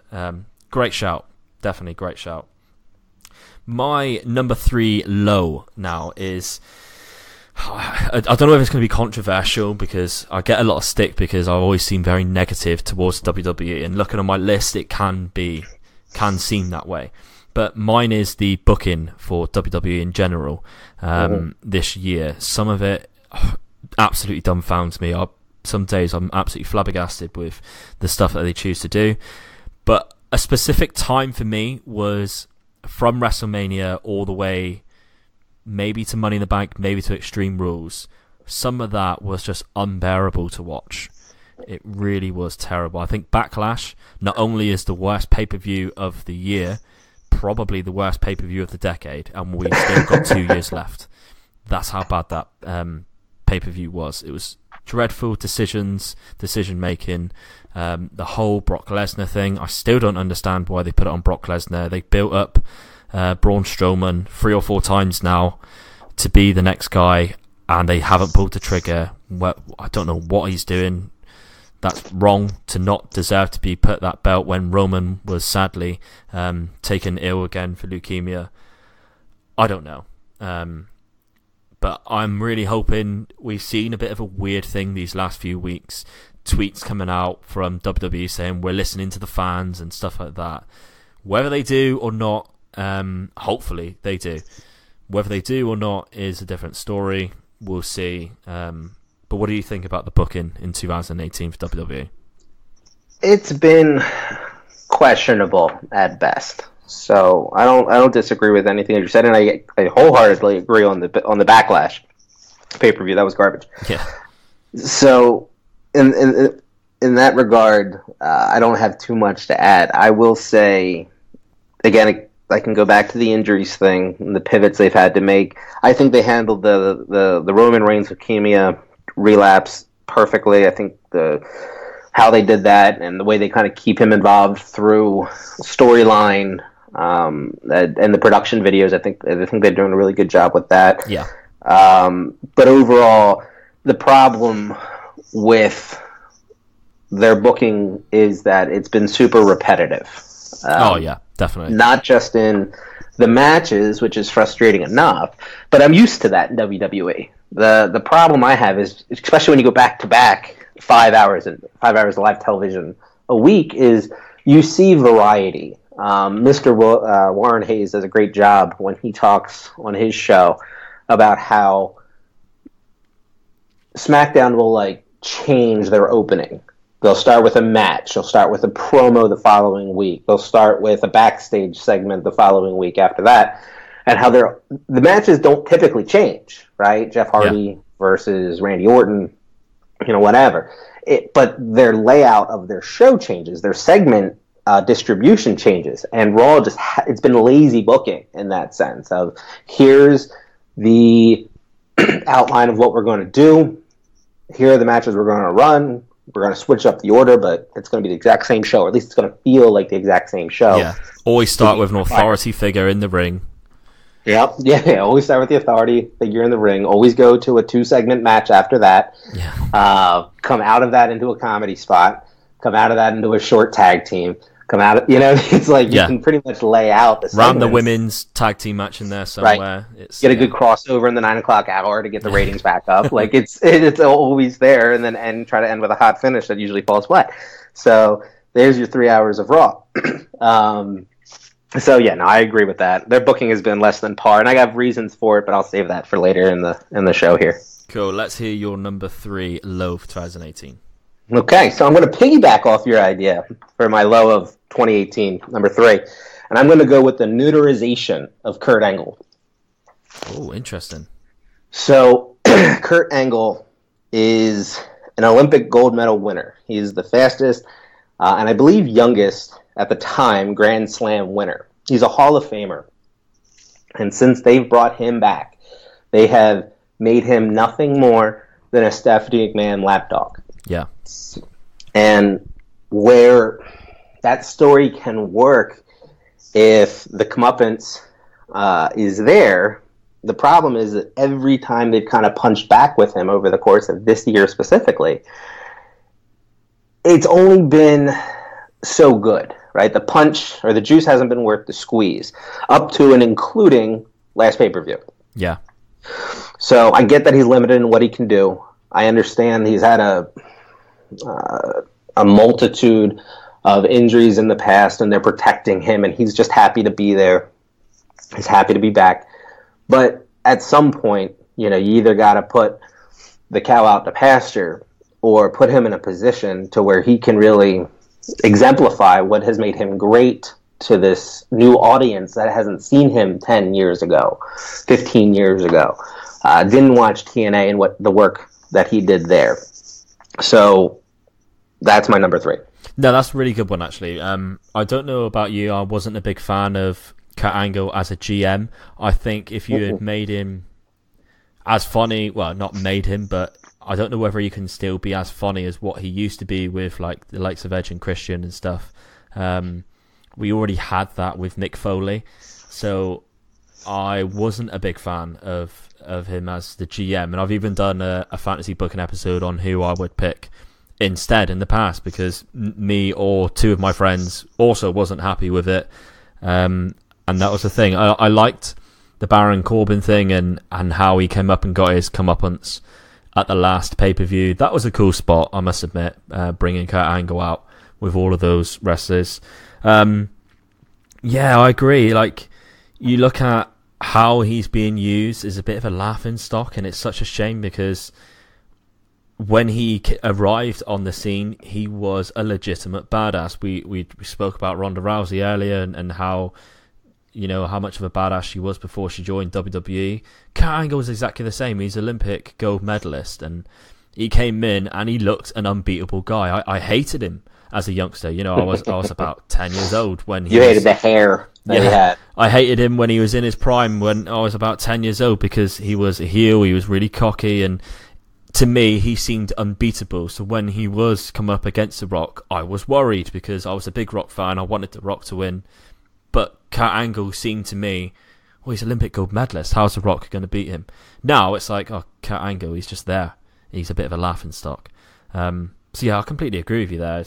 Great shout. Definitely great shout. My number 3 low now is... I don't know if it's going to be controversial because I get a lot of stick because I always seem very negative towards WWE, and looking on my list it can seem that way, but mine is the booking for WWE in general this year. Some of it absolutely dumbfounds me. Some days I'm absolutely flabbergasted with the stuff that they choose to do, but a specific time for me was from WrestleMania all the way maybe to Money in the Bank, maybe to Extreme Rules. Some of that was just unbearable to watch. It really was terrible. I think Backlash not only is the worst pay-per-view of the year, probably the worst pay-per-view of the decade, and we've still got 2 years left. That's how bad that pay-per-view was. It was dreadful decision-making. The whole Brock Lesnar thing, I still don't understand why they put it on Brock Lesnar. They built up Braun Strowman 3 or 4 times now to be the next guy, and they haven't pulled the trigger. I don't know what he's doing. That's wrong to not deserve to be put that belt when Roman was sadly taken ill again for leukemia. I don't know. But I'm really hoping. We've seen a bit of a weird thing these last few weeks. Tweets coming out from WWE saying we're listening to the fans and stuff like that. Whether they do or not, hopefully they do. Whether they do or not is a different story. We'll see. But what do you think about the booking in 2018 for WWE? It's been questionable at best. So I don't disagree with anything you said, and I wholeheartedly agree on the Backlash pay-per-view. That was garbage. Yeah. So in that regard, I don't have too much to add. I will say, again, I can go back to the injuries thing and the pivots they've had to make. I think they handled the Roman Reigns leukemia relapse perfectly. I think how they did that and the way they kind of keep him involved through storyline and the production videos, I think they're doing a really good job with that. Yeah. But overall, the problem with their booking is that it's been super repetitive. Oh yeah, definitely. Not just in the matches, which is frustrating enough, but I'm used to that in WWE. The problem I have is, especially when you go back to back 5 hours of live television a week, is you see variety Mr. Warren Hayes does a great job when he talks on his show about how SmackDown will change their opening. They'll start with a match. They'll start with a promo the following week. They'll start with a backstage segment the following week after that. And how the matches don't typically change, right? Jeff Hardy versus Randy Orton, whatever. But their layout of their show changes. Their segment distribution changes. And Raw it's been lazy booking in that sense of here's the outline of what we're going to do. Here are the matches we're going to run. We're going to switch up the order, but it's going to be the exact same show. Or at least it's going to feel like the exact same show. Yeah. Always start with an authority figure in the ring. Yep. Yeah. Always start with the authority figure in the ring. Always go to a 2-segment match after that. Yeah. Come out of that into a comedy spot. Come out of that into a short tag team. Come out of, it's like you can pretty much lay out the segments. Round the women's tag team match in there somewhere. Right. Get a good crossover in the 9 o'clock hour to get the ratings back up. It's always there, and then try to end with a hot finish that usually falls flat. So there's your 3 hours of Raw. I agree with that. Their booking has been less than par, and I have reasons for it, but I'll save that for later in the show here. Cool. Let's hear your number 3 low for 2018. Okay, so I'm going to piggyback off your idea for my low of 2018, number 3, and I'm going to go with the neuterization of Kurt Angle. Oh, interesting. So Kurt Angle is an Olympic gold medal winner. He's the fastest and I believe youngest at the time Grand Slam winner. He's a Hall of Famer. And since they've brought him back, they have made him nothing more than a Stephanie McMahon lapdog. Yeah. And where that story can work if the comeuppance is there, the problem is that every time they've kind of punched back with him over the course of this year specifically, it's only been so good, right? The punch or the juice hasn't been worth the squeeze, up to and including last pay-per-view. Yeah. So I get that he's limited in what he can do. I understand he's had a multitude of injuries in the past, and they're protecting him, and he's just happy to be there. He's happy to be back. But at some point, you either got to put the cow out to pasture or put him in a position to where he can really exemplify what has made him great to this new audience that hasn't seen him 10 years ago, 15 years ago. Didn't watch TNA and what the work that he did there. So that's my number 3. No, that's a really good one, actually. I don't know about you. I wasn't a big fan of Kurt Angle as a GM. I think if you had made him as funny, well, not made him, but I don't know whether he can still be as funny as what he used to be with the likes of Edge and Christian and stuff. We already had that with Mick Foley, so I wasn't a big fan of him as the GM, and I've even done a fantasy booking episode on who I would pick instead in the past, because me or 2 of my friends also wasn't happy with it, and that was the thing. I liked the Baron Corbin thing and how he came up and got his comeuppance at the last pay-per-view. That was a cool spot, I must admit, bringing Kurt Angle out with all of those wrestlers. Yeah, I agree. You look at how he's being used is a bit of a laughing stock, and it's such a shame because when he arrived on the scene, he was a legitimate badass. We spoke about Ronda Rousey earlier and how how much of a badass she was before she joined WWE. Kurt Angle was exactly the same. He's Olympic gold medalist, and he came in and he looked an unbeatable guy. I hated him as a youngster. I was about 10 years old when he hated the hair that he had. I hated him when he was in his prime when I was about 10 years old because he was a heel, he was really cocky, and to me he seemed unbeatable. So when he was come up against The Rock, I was worried because I was a big Rock fan. I wanted The Rock to win. But Kurt Angle seemed to me, he's Olympic gold medalist. How's The Rock going to beat him? Now it's like, Kurt Angle, he's just there. He's a bit of a laughing stock. So yeah, I completely agree with you there.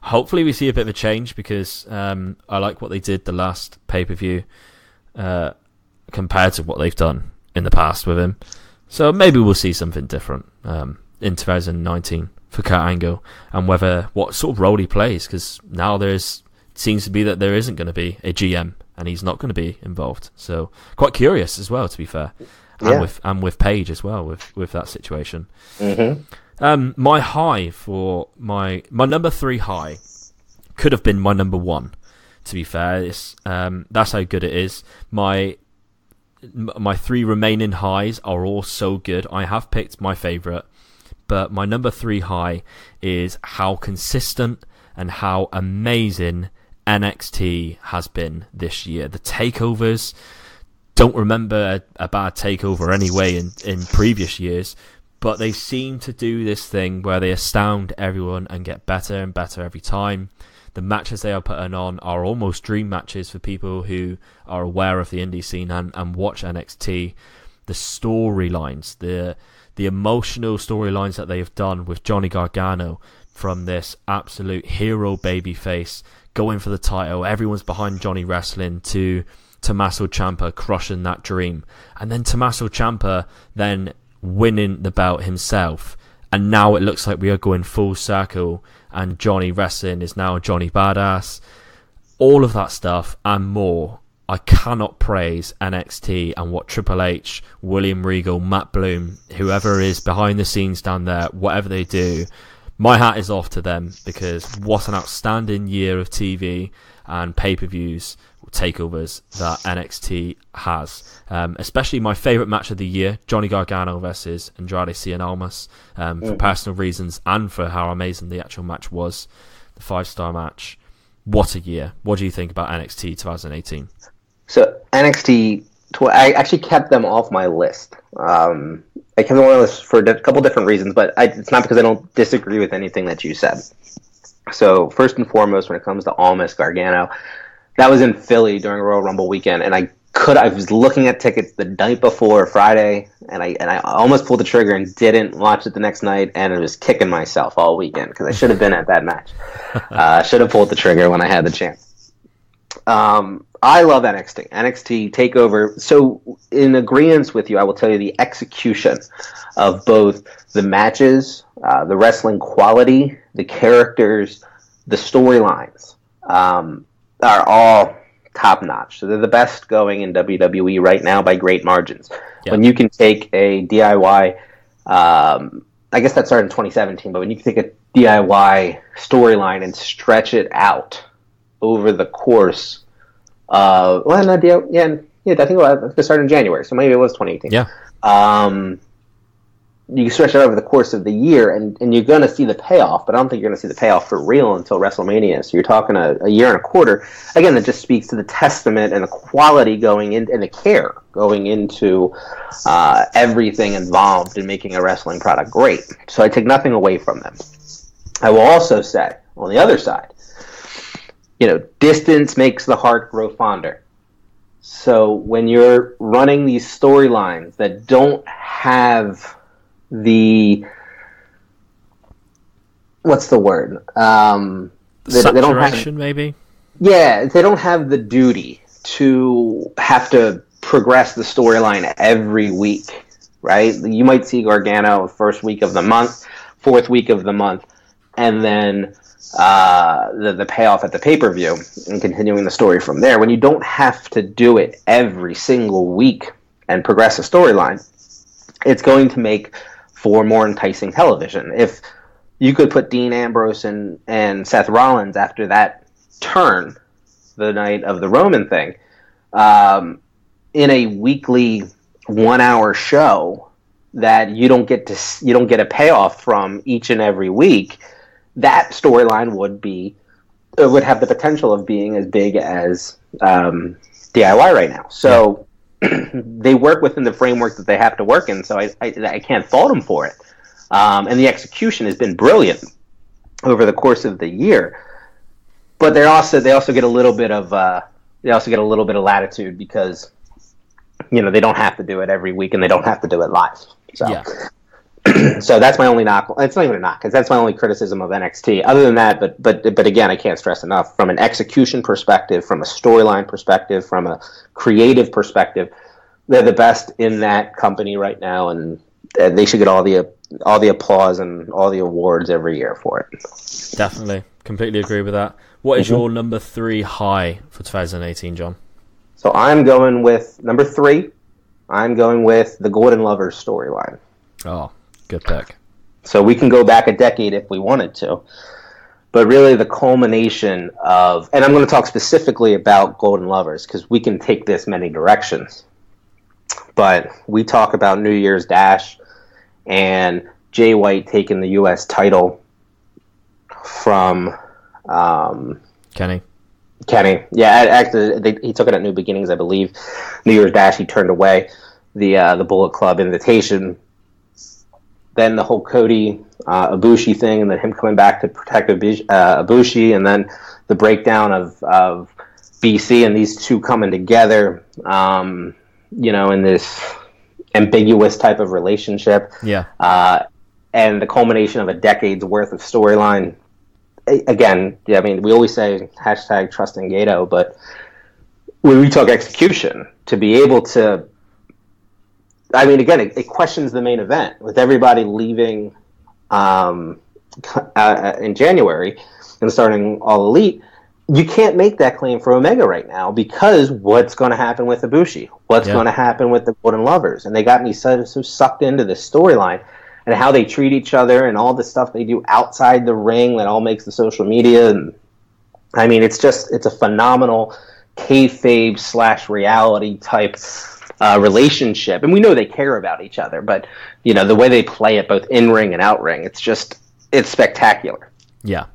Hopefully we see a bit of a change because I like what they did the last pay-per-view compared to what they've done in the past with him. So maybe we'll see something different in 2019 for Kurt Angle and what sort of role he plays, because now there's seems to be that there isn't going to be a GM, and he's not going to be involved. So quite curious as well, to be fair, and with Paige as well with that situation. Mm-hmm. My high for my number 3 high could have been my number 1. To be fair, that's how good it is. My 3 remaining highs are all so good. I have picked my favourite, but my number 3 high is how consistent and how amazing NXT has been this year. The takeovers, don't remember a bad takeover anyway in previous years, but they seem to do this thing where they astound everyone and get better and better every time. The matches they are putting on are almost dream matches for people who are aware of the indie scene and watch NXT. The storylines, the emotional storylines that they have done with Johnny Gargano, from this absolute hero babyface going for the title, everyone's behind Johnny Wrestling, to Tommaso Ciampa crushing that dream, and then Tommaso Ciampa then winning the belt himself, and now it looks like we are going full circle and Johnny Wrestling is now Johnny Badass. All of that stuff and more. I cannot praise NXT and what Triple H, William Regal, Matt Bloom, whoever is behind the scenes down there, whatever they do, my hat is off to them, because what an outstanding year of TV and pay-per-views, takeovers that NXT has. Especially my favourite match of the year, Johnny Gargano versus Andrade Cien Almas, for personal reasons and for how amazing the actual match was. The 5-star match. What a year. What do you think about NXT 2018? So NXT, I actually kept them off my list. I kept them on my list for a couple different reasons, but it's not because I don't disagree with anything that you said. So first and foremost, when it comes to Almas Gargano, that was in Philly during Royal Rumble weekend, and I was looking at tickets the night before Friday, and I almost pulled the trigger and didn't watch it the next night, and I was kicking myself all weekend because I should have been at that match. Should have pulled the trigger when I had the chance. I love NXT. NXT TakeOver. So in agreement with you, I will tell you the execution of both the matches, the wrestling quality, the characters, the storylines are all top notch. So they're the best going in WWE right now by great margins. Yeah. When you can take a DIY, I guess that started in 2017, but when you can take a DIY storyline and stretch it out over the course of, I think it started in January, so maybe it was 2018. Yeah. You can stretch it over the course of the year, and you're going to see the payoff, but I don't think you're going to see the payoff for real until WrestleMania. So you're talking a year and a quarter. Again, that just speaks to the testament and the quality going in, and the care going into everything involved in making a wrestling product great. So I take nothing away from them. I will also say, on the other side, distance makes the heart grow fonder. So when you're running these storylines that don't have what's the word? They don't have, maybe? Yeah, they don't have the duty to have to progress the storyline every week, right? You might see Gargano first week of the month, fourth week of the month, and then the payoff at the pay-per-view and continuing the story from there. When you don't have to do it every single week and progress a storyline, it's going to make for more enticing television. If you could put Dean Ambrose and Seth Rollins after that turn, the night of the Roman thing, in a weekly 1-hour show that you don't get a payoff from each and every week, that storyline would have the potential of being as big as DIY right now. So they work within the framework that they have to work in, so I can't fault them for it. And the execution has been brilliant over the course of the year. But they also get a little bit of latitude because they don't have to do it every week and they don't have to do it live. So. Yeah. So that's my only knock. It's not even a knock, because that's my only criticism of NXT. Other than that, but again, I can't stress enough, from an execution perspective, from a storyline perspective, from a creative perspective, they're the best in that company right now, and they should get all the applause and all the awards every year for it. Definitely, completely agree with that. What is your number 3 high for 2018, John? So I'm going with number 3. I'm going with the Golden Lovers storyline. Oh, good pick. So we can go back a decade if we wanted to. But really the culmination of, and I'm going to talk specifically about Golden Lovers because we can take this many directions. But we talk about New Year's Dash and Jay White taking the U.S. title from Kenny. Yeah, actually, he took it at New Beginnings, I believe. New Year's Dash, he turned away the Bullet Club invitation. Then the whole Cody Ibushi thing, and then him coming back to protect Ibushi, and then the breakdown of BC and these two coming together, in this ambiguous type of relationship. Yeah. And the culmination of a decade's worth of storyline. Again, yeah, I mean, we always say hashtag trusting Gato, but when we talk execution, to be able to, I mean, again, it questions the main event with everybody leaving in January and starting All Elite. You can't make that claim for Omega right now because what's going to happen with Ibushi? What's going to happen with the Golden Lovers? And they got me so sucked into this storyline and how they treat each other and all the stuff they do outside the ring that all makes the social media. And I mean, it's a phenomenal kayfabe / reality type relationship. And we know they care about each other, but the way they play it both in ring and out ring, it's spectacular. Yeah.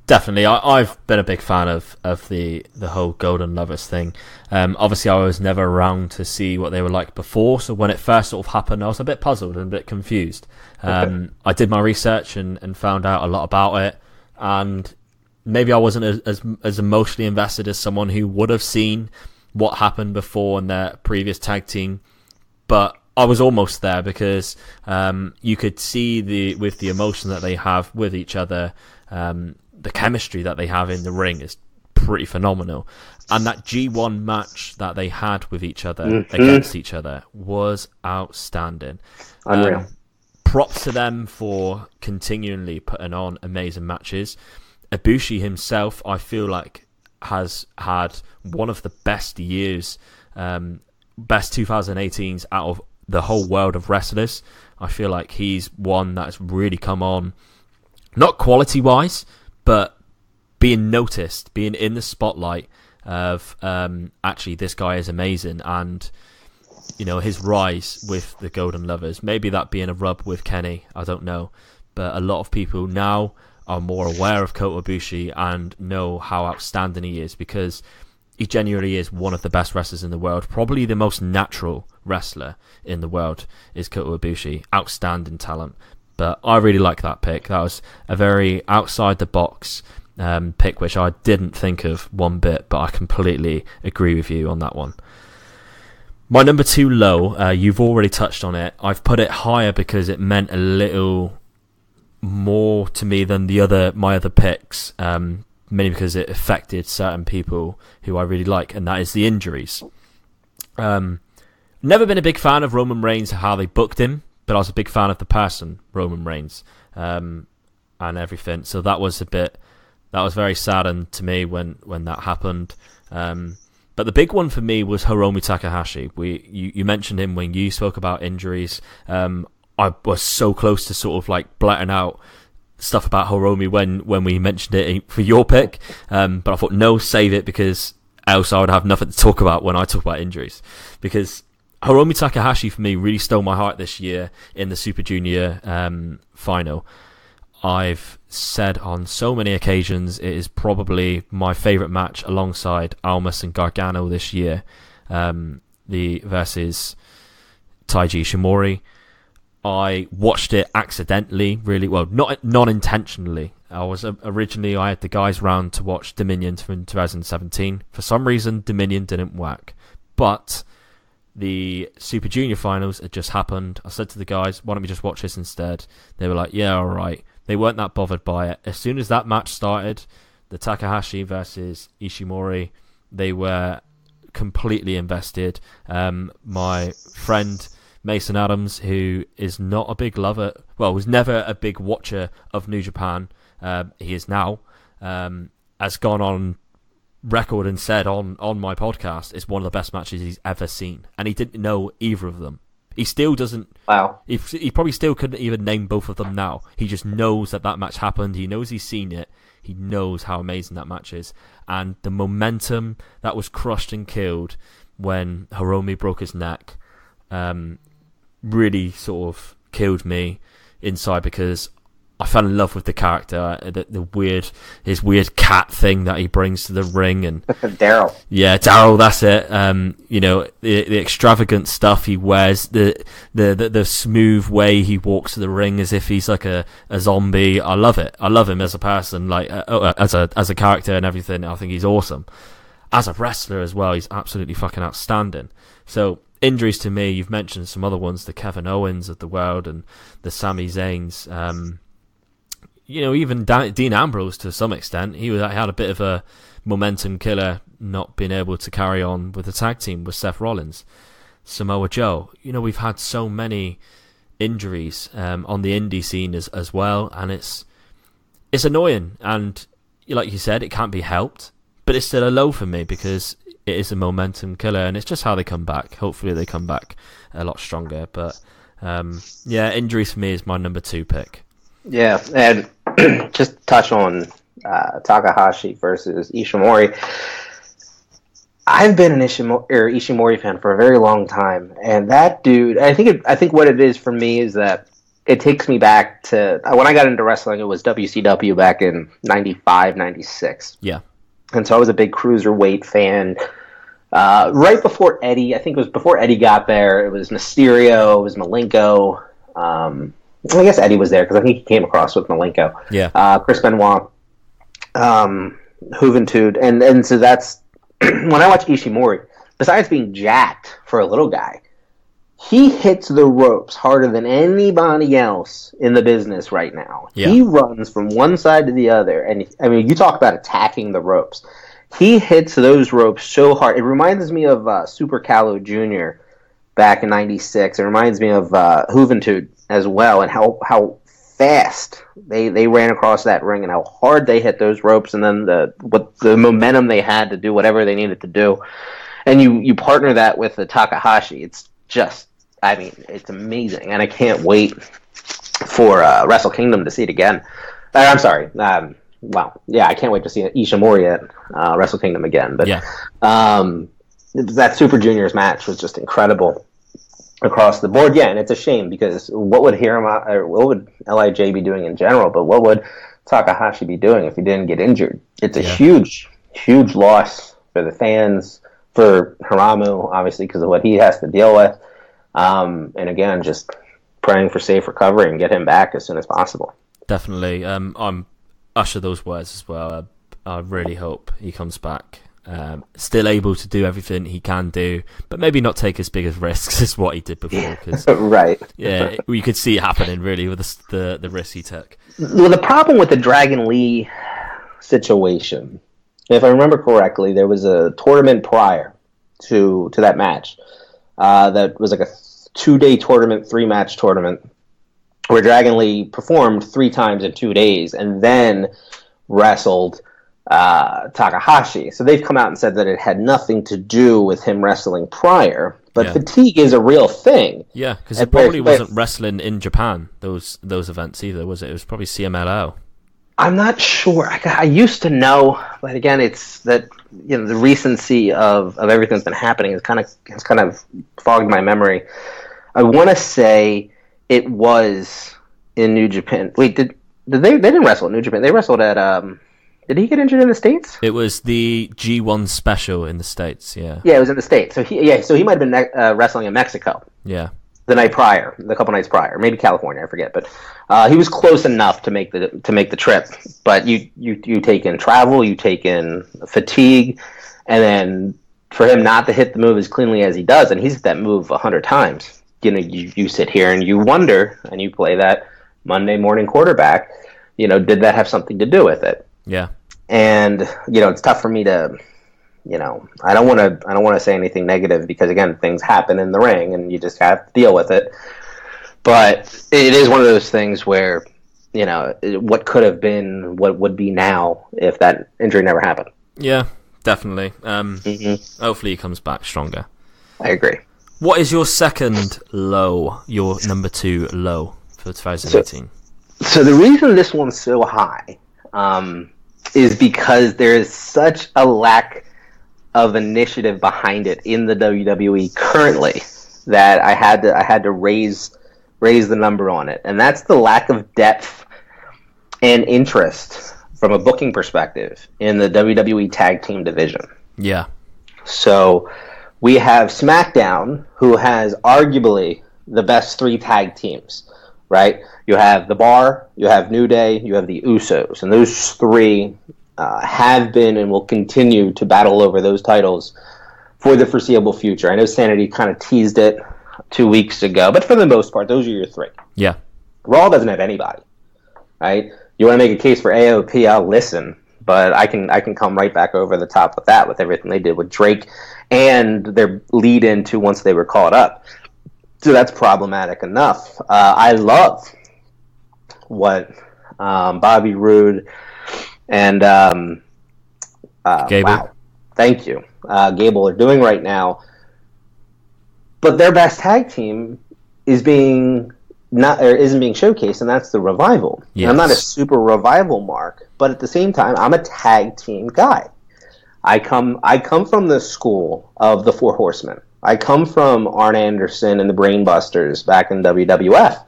Definitely, I've been a big fan of the whole Golden Lovers thing. Obviously, I was never around to see what they were like before, so when it first sort of happened, I was a bit puzzled and a bit confused. I did my research and found out a lot about it, and maybe I wasn't as emotionally invested as someone who would have seen what happened before in their previous tag team, but I was almost there because you could see with the emotion that they have with each other. The chemistry that they have in the ring is pretty phenomenal. And that G1 match that they had with each other, against each other, was outstanding. Unreal. Props to them for continually putting on amazing matches. Ibushi himself, I feel like, has had one of the best years, best 2018s out of the whole world of wrestlers. I feel like he's one that's really come on, not quality-wise, but being noticed, being in the spotlight of actually this guy is amazing, and his rise with the Golden Lovers, maybe that being a rub with Kenny, I don't know, but a lot of people now are more aware of Kota Ibushi and know how outstanding he is because he genuinely is one of the best wrestlers in the world, probably the most natural wrestler in the world is Kota Ibushi, outstanding talent. But I really like that pick. That was a very outside-the-box pick, which I didn't think of one bit, but I completely agree with you on that one. My number 2 low, you've already touched on it. I've put it higher because it meant a little more to me than my other picks, mainly because it affected certain people who I really like, and that is the injuries. Never been a big fan of Roman Reigns, how they booked him, but I was a big fan of the person, Roman Reigns, and everything. So that was very saddened to me when that happened. But the big one for me was Hiromu Takahashi. You mentioned him when you spoke about injuries. I was so close to sort of like blurting out stuff about Hiromu when we mentioned it for your pick. But I thought, no, save it because else I would have nothing to talk about when I talk about injuries. Because Hiromu Takahashi for me really stole my heart this year in the Super Junior final. I've said on so many occasions it is probably my favourite match alongside Almas and Gargano this year, versus Taiji Ishimori. I watched it accidentally, really well, not intentionally. I had the guys round to watch Dominion from 2017. For some reason, Dominion didn't work, but the Super Junior finals had just happened. I said to the guys, why don't we just watch this instead? They were like, yeah, all right. They weren't that bothered by it. As soon as that match started, the Takahashi versus Ishimori, they were completely invested. My friend Mason Adams, who is not a big lover, well, was never a big watcher of New Japan, he is now, has gone on record and said on my podcast it's one of the best matches he's ever seen, and he didn't know either of them. He still doesn't. Wow. He probably still couldn't even name both of them now. He just knows that match happened. He knows he's seen it. He knows how amazing that match is. And the momentum that was crushed and killed when Hiromu broke his neck really sort of killed me inside, because I fell in love with the character, his weird cat thing that he brings to the ring, and Daryl. Yeah, Daryl, that's it. The extravagant stuff he wears, the smooth way he walks to the ring as if he's like a zombie. I love it. I love him as a person, like as a character and everything. I think he's awesome. As a wrestler as well, he's absolutely fucking outstanding. So injuries to me, you've mentioned some other ones, the Kevin Owens of the world and the Sami Zayns. Even Dean Ambrose to some extent, he had a bit of a momentum killer, not being able to carry on with the tag team with Seth Rollins. Samoa Joe, we've had so many injuries on the indie scene as well, and it's annoying. And like you said, it can't be helped, but it's still a low for me because it is a momentum killer, and it's just how they come back. Hopefully they come back a lot stronger. But injuries for me is my number 2 pick. Yeah, and just touch on Takahashi versus Ishimori. I've been an Ishimori fan for a very long time, and that dude, I think what it is for me is that it takes me back to when I got into wrestling. It was WCW back in 95, 96. Yeah. And so I was a big cruiserweight fan. Right before Eddie, I think it was before Eddie got there, it was Mysterio, it was Malenko. I guess Eddie was there because I think he came across with Malenko. Yeah. Chris Benoit, Juventud, and so that's when I watch Ishimori. Besides being jacked for a little guy, he hits the ropes harder than anybody else in the business right now. Yeah. He runs from one side to the other, and you talk about attacking the ropes. He hits those ropes so hard. It reminds me of Super Calo Jr. back in '96. It reminds me of Juventud as well, and how fast they ran across that ring and how hard they hit those ropes, and then the momentum they had to do whatever they needed to do. And you partner that with the Takahashi. It's just, it's amazing, and I can't wait for Wrestle Kingdom to see it again. I'm sorry. I can't wait to see Ishimori at Wrestle Kingdom again. But that Super Juniors match was just incredible across the board. Yeah, and it's a shame because what would LIJ be doing in general? But what would Takahashi be doing if he didn't get injured? It's a huge, huge loss for the fans, for Hiramu, obviously, because of what he has to deal with. And again, just praying for safe recovery and get him back as soon as possible. Definitely. I'm usher those words as well. I really hope he comes back. Still able to do everything he can do, but maybe not take as big as risks as what he did before. Cause, right. Yeah, you could see it happening really with the risks he took. Well, the problem with the Dragon Lee situation, if I remember correctly, there was a tournament prior to that match that was like a 2-day tournament, 3-match tournament, where Dragon Lee performed 3 times in 2 days and then wrestled Takahashi. So they've come out and said that it had nothing to do with him wrestling prior, but fatigue is a real thing. Yeah, because it probably wasn't wrestling in Japan, those events either, was it? It was probably CMLL. I'm not sure. I used to know, but again, it's that the recency of everything that's been happening has kind of fogged my memory. I want to say it was in New Japan. Wait, did they didn't wrestle in New Japan? They wrestled at did he get injured in the States? It was the G1 special in the States, yeah. Yeah, it was in the States. So he might have been wrestling in Mexico. Yeah. The couple nights prior, maybe California, I forget, but he was close enough to make the trip. But you take in travel, you take in fatigue, and then for him not to hit the move as cleanly as he does, and he's hit that move 100 times. You sit here and you wonder, and you play that Monday morning quarterback. Did that have something to do with it? Yeah. And it's tough for me to I don't want to say anything negative because, again, things happen in the ring and you just have to deal with it. But it is one of those things where, what could have been, what would be now if that injury never happened. Yeah, definitely. Hopefully he comes back stronger. I agree. What is your second low, your number 2 low for 2018? So the reason this one's so high is because there is such a lack of initiative behind it in the WWE currently that I had to raise the number on it, and that's the lack of depth and interest from a booking perspective in the WWE Tag Team division. Yeah. So we have SmackDown, who has arguably the best 3 tag teams, right? You have The Bar, you have New Day, you have the Usos, and those 3 have been and will continue to battle over those titles for the foreseeable future. I know Sanity kind of teased it 2 weeks ago, but for the most part, those are your 3. Yeah. Raw doesn't have anybody, right? You want to make a case for AOP, I'll listen, but I can come right back over the top with that, with everything they did with Drake and their lead into once they were caught up. So that's problematic enough. I love what Bobby Roode and Gable. Wow, thank you, Gable are doing right now. But their best tag team isn't being showcased, and that's the Revival. Yes. I'm not a super Revival mark, but at the same time, I'm a tag team guy. I come from the school of the Four Horsemen. I come from Arn Anderson and the Brainbusters back in WWF.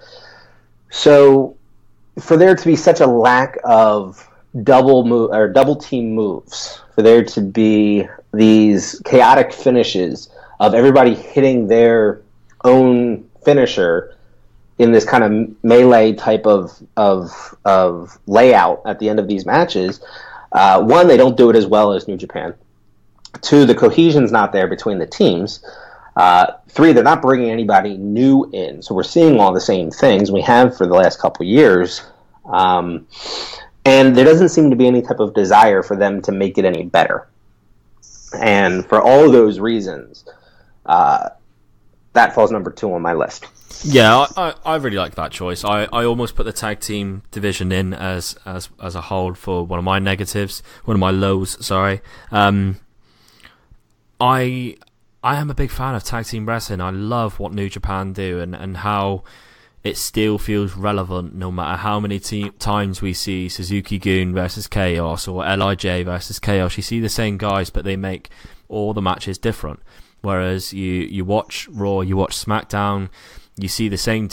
So for there to be such a lack of double team moves, for there to be these chaotic finishes of everybody hitting their own finisher in this kind of melee type of layout at the end of these matches, 1, they don't do it as well as New Japan. 2, the cohesion's not there between the teams. 3, they're not bringing anybody new in. So we're seeing all the same things we have for the last couple of years. And there doesn't seem to be any type of desire for them to make it any better. And for all of those reasons, that falls number 2 on my list. Yeah, I really like that choice. I almost put the tag team division in as a whole for one of my negatives, one of my lows. Sorry. I am a big fan of tag team wrestling. I love what New Japan do and how it still feels relevant no matter how many times we see Suzuki-gun versus Chaos or LIJ versus Chaos. You see the same guys, but they make all the matches different. Whereas you watch Raw, you watch SmackDown, you see the same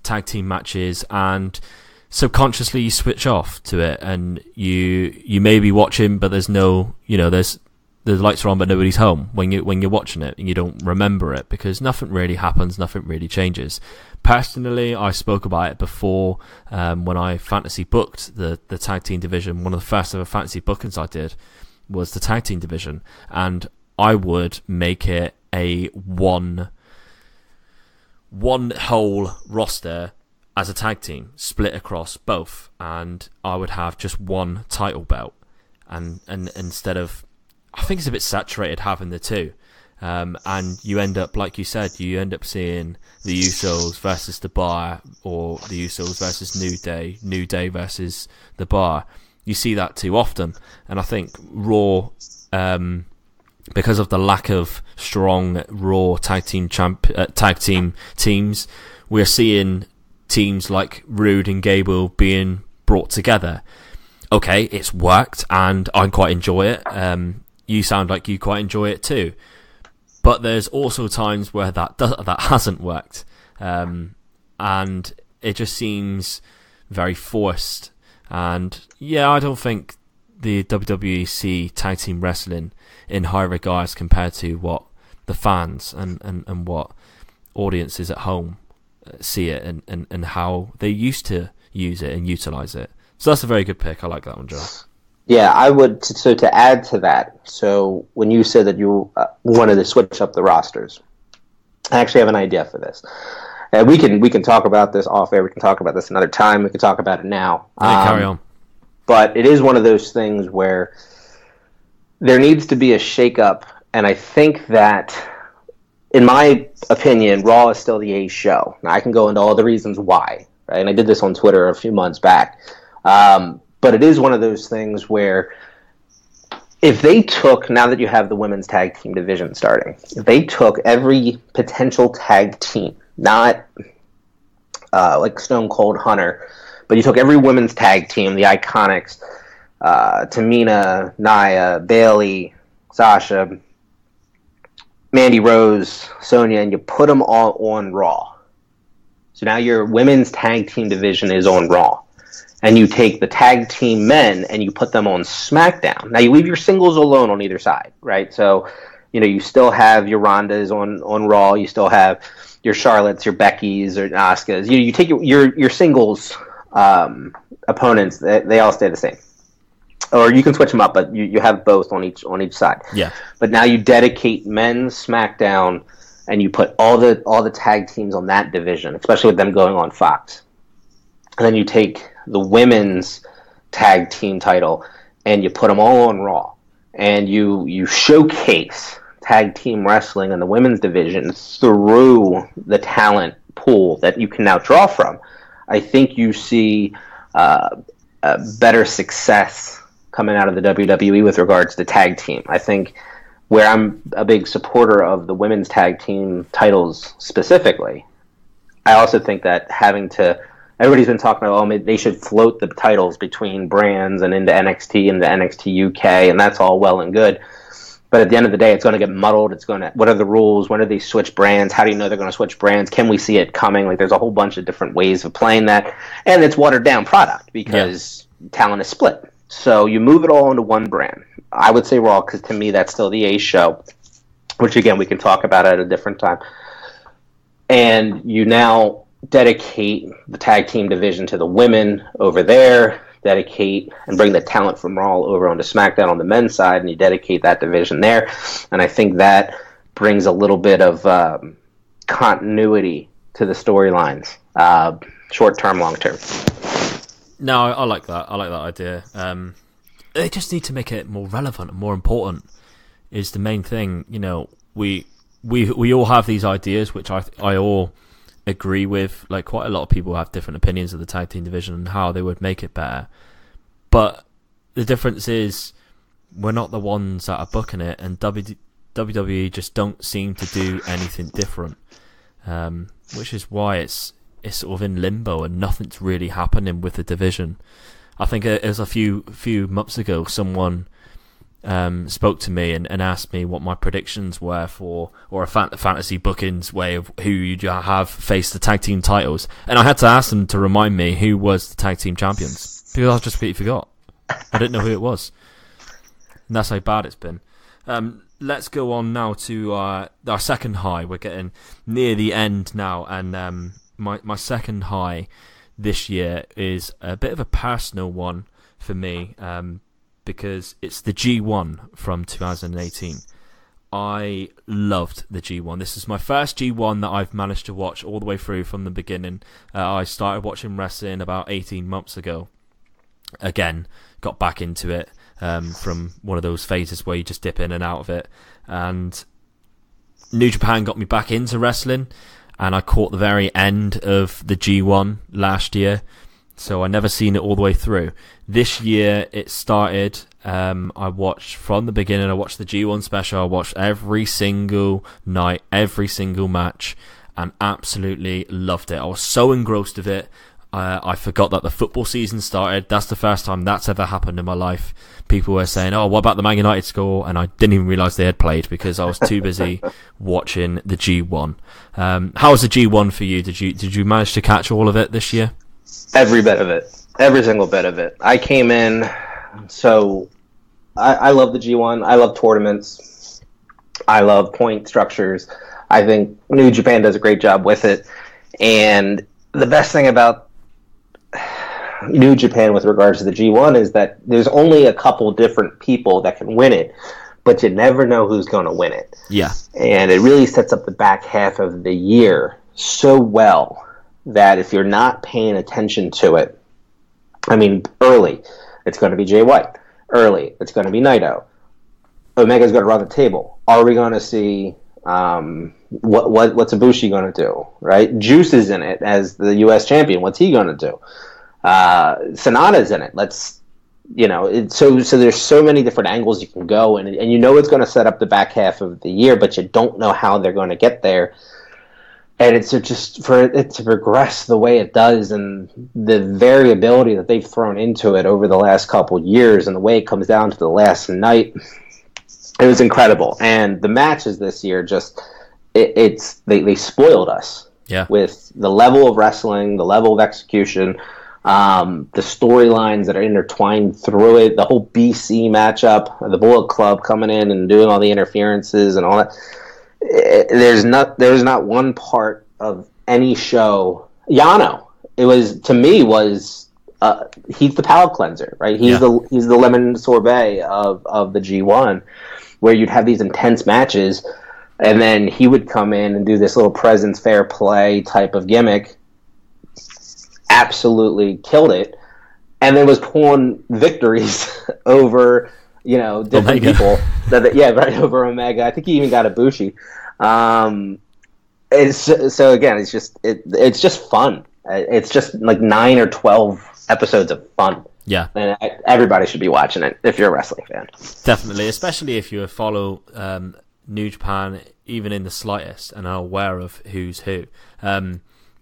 tag team matches, and subconsciously you switch off to it, and you may be watching, but there's no, the lights are on, but nobody's home when you're watching it, and you don't remember it because nothing really happens, nothing really changes. Personally, I spoke about it before when I fantasy booked the tag team division. One of the first ever fantasy bookings I did was the tag team division, and I would make it a one whole roster as a tag team, split across both, and I would have just one title belt, and instead of, I think it's a bit saturated having the 2, and you end up, like you said, you end up seeing the Usos versus the Bar, or the Usos versus New Day versus the Bar. You see that too often, and I think Raw, because of the lack of strong Raw tag team teams, we're seeing teams like Rude and Gable being brought together. Okay, it's worked, and I quite enjoy it. You sound like you quite enjoy it too, but there's also times where that hasn't worked, and it just seems very forced. And yeah, I don't think the WWE see tag team wrestling in high regards compared to what the fans and what audiences at home see it, and how they used to use it and utilize it. So that's a very good pick. I like that one, Joe. Yeah, I would. So to add to that, so when you said that you wanted to switch up the rosters, I actually have an idea for this. And we can talk about this off air. We can talk about this another time. We can talk about it now. Yeah, carry on. But it is one of those things where there needs to be a shakeup, and I think that, in my opinion, Raw is still the A's show. Now, I can go into all the reasons why, right? And I did this on Twitter a few months back. But it is one of those things where if they took, now that you have the women's tag team division starting, if they took every potential tag team, not like Stone Cold Hunter, but you took every women's tag team, the Iconics, Tamina, Nia, Bayley, Sasha, Mandy Rose, Sonya, and you put them all on Raw. So now your women's tag team division is on Raw. And you take the tag team men and you put them on SmackDown. Now you leave your singles alone on either side, right? So, you still have your Rondas on Raw. You still have your Charlottes, your Beckys, or Asukas. You take your singles opponents. They all stay the same. Or you can switch them up, but you have both on each side. Yeah. But now you dedicate men's SmackDown, and you put all the tag teams on that division, especially with them going on Fox. And then you take the women's tag team title, and you put them all on Raw, and you showcase tag team wrestling in the women's division through the talent pool that you can now draw from. I think you see better success coming out of the WWE with regards to tag team. I think where I'm a big supporter of the women's tag team titles specifically, I also think that everybody's been talking about, they should float the titles between brands and into NXT and the NXT UK, and that's all well and good. But at the end of the day, it's going to get muddled. What are the rules? When do they switch brands? How do you know they're going to switch brands? Can we see it coming? Like, there's a whole bunch of different ways of playing that. And it's watered down product because talent is split. So you move it all into one brand. I would say Raw, because to me, that's still the A's show, which again, we can talk about at a different time. And you now dedicate the tag team division to the women over there, dedicate and bring the talent from Raw over onto SmackDown on the men's side, and you dedicate that division there. And I think that brings a little bit of continuity to the storylines, short term, long term. No, I like that. I like that idea. They just need to make it more relevant and more important is the main thing. We all have these ideas, which I all agree with. Like, quite a lot of people have different opinions of the tag team division and how they would make it better. But the difference is we're not the ones that are booking it, and WWE just don't seem to do anything different, which is why it's sort of in limbo and nothing's really happening with the division. I think it was a few months ago someone spoke to me and asked me what my predictions were for, or a fantasy bookings way of who you'd have face the tag team titles, and I had to ask them to remind me who was the tag team champions, because I just completely forgot. I didn't know who it was, and that's how bad it's been. Let's go on now to our second high. We're getting near the end now, and my second high this year is a bit of a personal one for me, because it's the G1 from 2018. I loved the G1. This is my first G1 that I've managed to watch all the way through from the beginning. I started watching wrestling about 18 months ago. Again, got back into it from one of those phases where you just dip in and out of it. And New Japan got me back into wrestling, and I caught the very end of the G1 last year. So I never seen it all the way through. This year it started. I watched from the beginning. I watched the G1 special. I watched every single night, every single match, and absolutely loved it. I was so engrossed with it. I forgot that the football season started. That's the first time that's ever happened in my life. People were saying, "Oh, what about the Man United score?" And I didn't even realise they had played because I was too busy watching the G1. How was the G1 for you? Did you manage to catch all of it this year? Every bit of it. Every single bit of it. I came in, so I love the G1. I love tournaments. I love point structures. I think New Japan does a great job with it. And the best thing about New Japan with regards to the G1 is that there's only a couple different people that can win it, but you never know who's going to win it. Yeah. And it really sets up the back half of the year so well that if you're not paying attention to it, I mean, early, it's going to be Jay White. Early, it's going to be Naito. Omega's going to run the table. Are we going to see what's Ibushi going to do? Right? Juice is in it as the U.S. champion. What's he going to do? Sonata's in it. So there's so many different angles you can go, and you know it's going to set up the back half of the year, but you don't know how they're going to get there. And it's just for it to progress the way it does, and the variability that they've thrown into it over the last couple years, and the way it comes down to the last night, it was incredible. And the matches this year they spoiled us with the level of wrestling, the level of execution, the storylines that are intertwined through it, the whole BC matchup, the Bullet Club coming in and doing all the interferences and all that. There's not one part of any show. Yano, he's the palate cleanser, right? He's the lemon sorbet of the G1, where you'd have these intense matches, and then he would come in and do this little presence fair play type of gimmick. Absolutely killed it, and then was pulling victories over different Omega. People. Over Omega. I think he even got Ibushi. It's just fun. It's just like 9 or 12 episodes of fun. Yeah, and everybody should be watching it if you're a wrestling fan. Definitely, especially if you follow New Japan even in the slightest and are aware of who's who.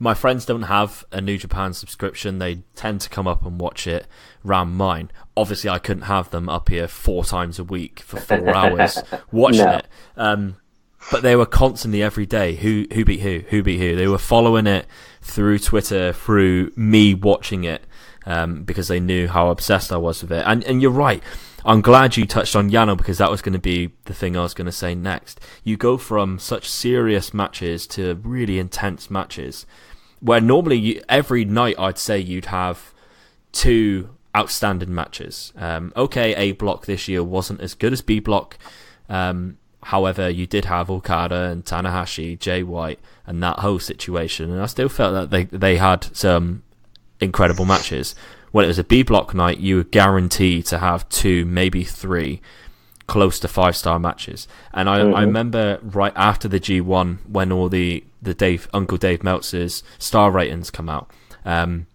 My friends don't have a New Japan subscription. They tend to come up and watch it round mine. Obviously, I couldn't have them up here 4 times a week for 4 hours watching it. But they were constantly every day, who beat who beat who. They were following it through Twitter, through me watching it, because they knew how obsessed I was with it. And you're right. I'm glad you touched on Yano, because that was going to be the thing I was going to say next. You go from such serious matches to really intense matches, where normally every night I'd say you'd have 2 outstanding matches. A block this year wasn't as good as B block. However, you did have Okada and Tanahashi, Jay White, and that whole situation, and I still felt that they had some incredible matches. When it was a B block night, you were guaranteed to have 2, maybe 3 close to 5-star matches. And I remember right after the G1, when all the Uncle Dave Meltzer's star ratings come out. I'm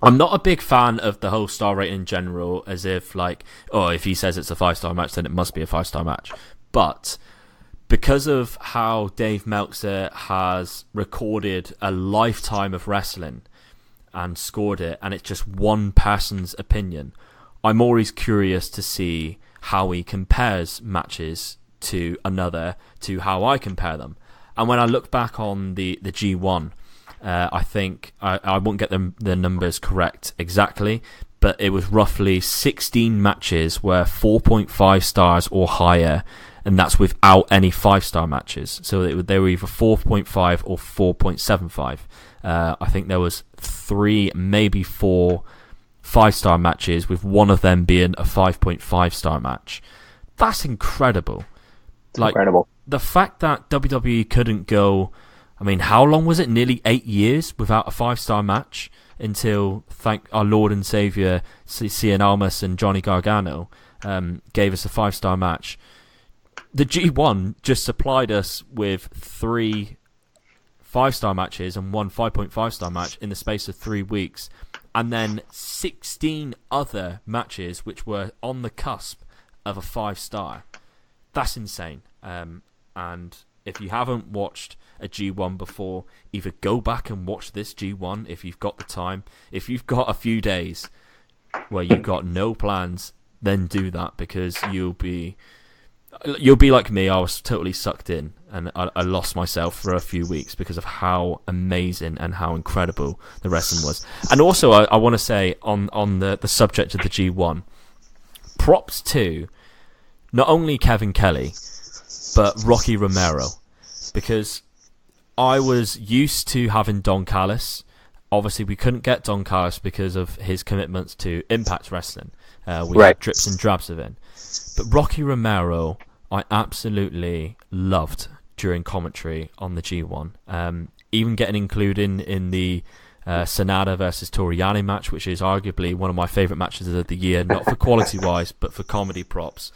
not a big fan of the whole star rating in general, as if if he says it's a 5-star match, then it must be a 5-star match. But because of how Dave Meltzer has recorded a lifetime of wrestling and scored it, and it's just one person's opinion, I'm always curious to see how he compares matches to another, to how I compare them. And when I look back on the G1, I think I won't get the numbers correct exactly, but it was roughly 16 matches were 4.5 stars or higher, and that's without any 5-star matches. So they were either 4.5 or 4.75. I think there was 3, maybe 4 5-star matches, with one of them being a 5.5-star match. That's incredible. Incredible. The fact that WWE couldn't go, how long was it? Nearly 8 years without a 5-star match, until, thank our Lord and Saviour, Cien Almas and Johnny Gargano gave us a 5-star match. The G1 just supplied us with 3 5-star matches and 1 5.5-star match in the space of 3 weeks, and then 16 other matches which were on the cusp of a 5-star. That's insane. And if you haven't watched a G1 before, either go back and watch this G1 if you've got the time. If you've got a few days where you've got no plans, then do that, because you'll be like me. I was totally sucked in, and I lost myself for a few weeks because of how amazing and how incredible the wrestling was. And also, I want to say on the subject of the G1, props to not only Kevin Kelly, but Rocky Romero, because I was used to having Don Callis. Obviously, we couldn't get Don Callis because of his commitments to Impact Wrestling. We had drips and drabs of him. But Rocky Romero, I absolutely loved during commentary on the G1. Even getting included in the Sonata versus Toriani match, which is arguably one of my favourite matches of the year, not for quality-wise, but for comedy props.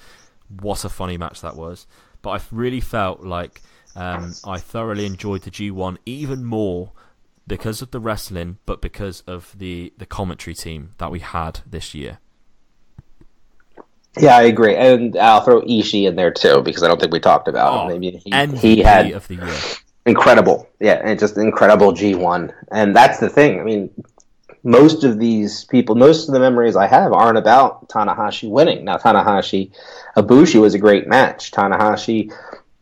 what a funny match that was. But I really felt like I thoroughly enjoyed the G1 even more because of the wrestling, but because of the commentary team that we had this year. Yeah, I agree, and I'll throw Ishii in there too because I don't think we talked about him. Maybe he had of the year. Incredible, yeah, and just incredible G1, and that's the thing. I mean, most of the memories I have aren't about Tanahashi winning. Now, Tanahashi-Ibushi was a great match. Tanahashi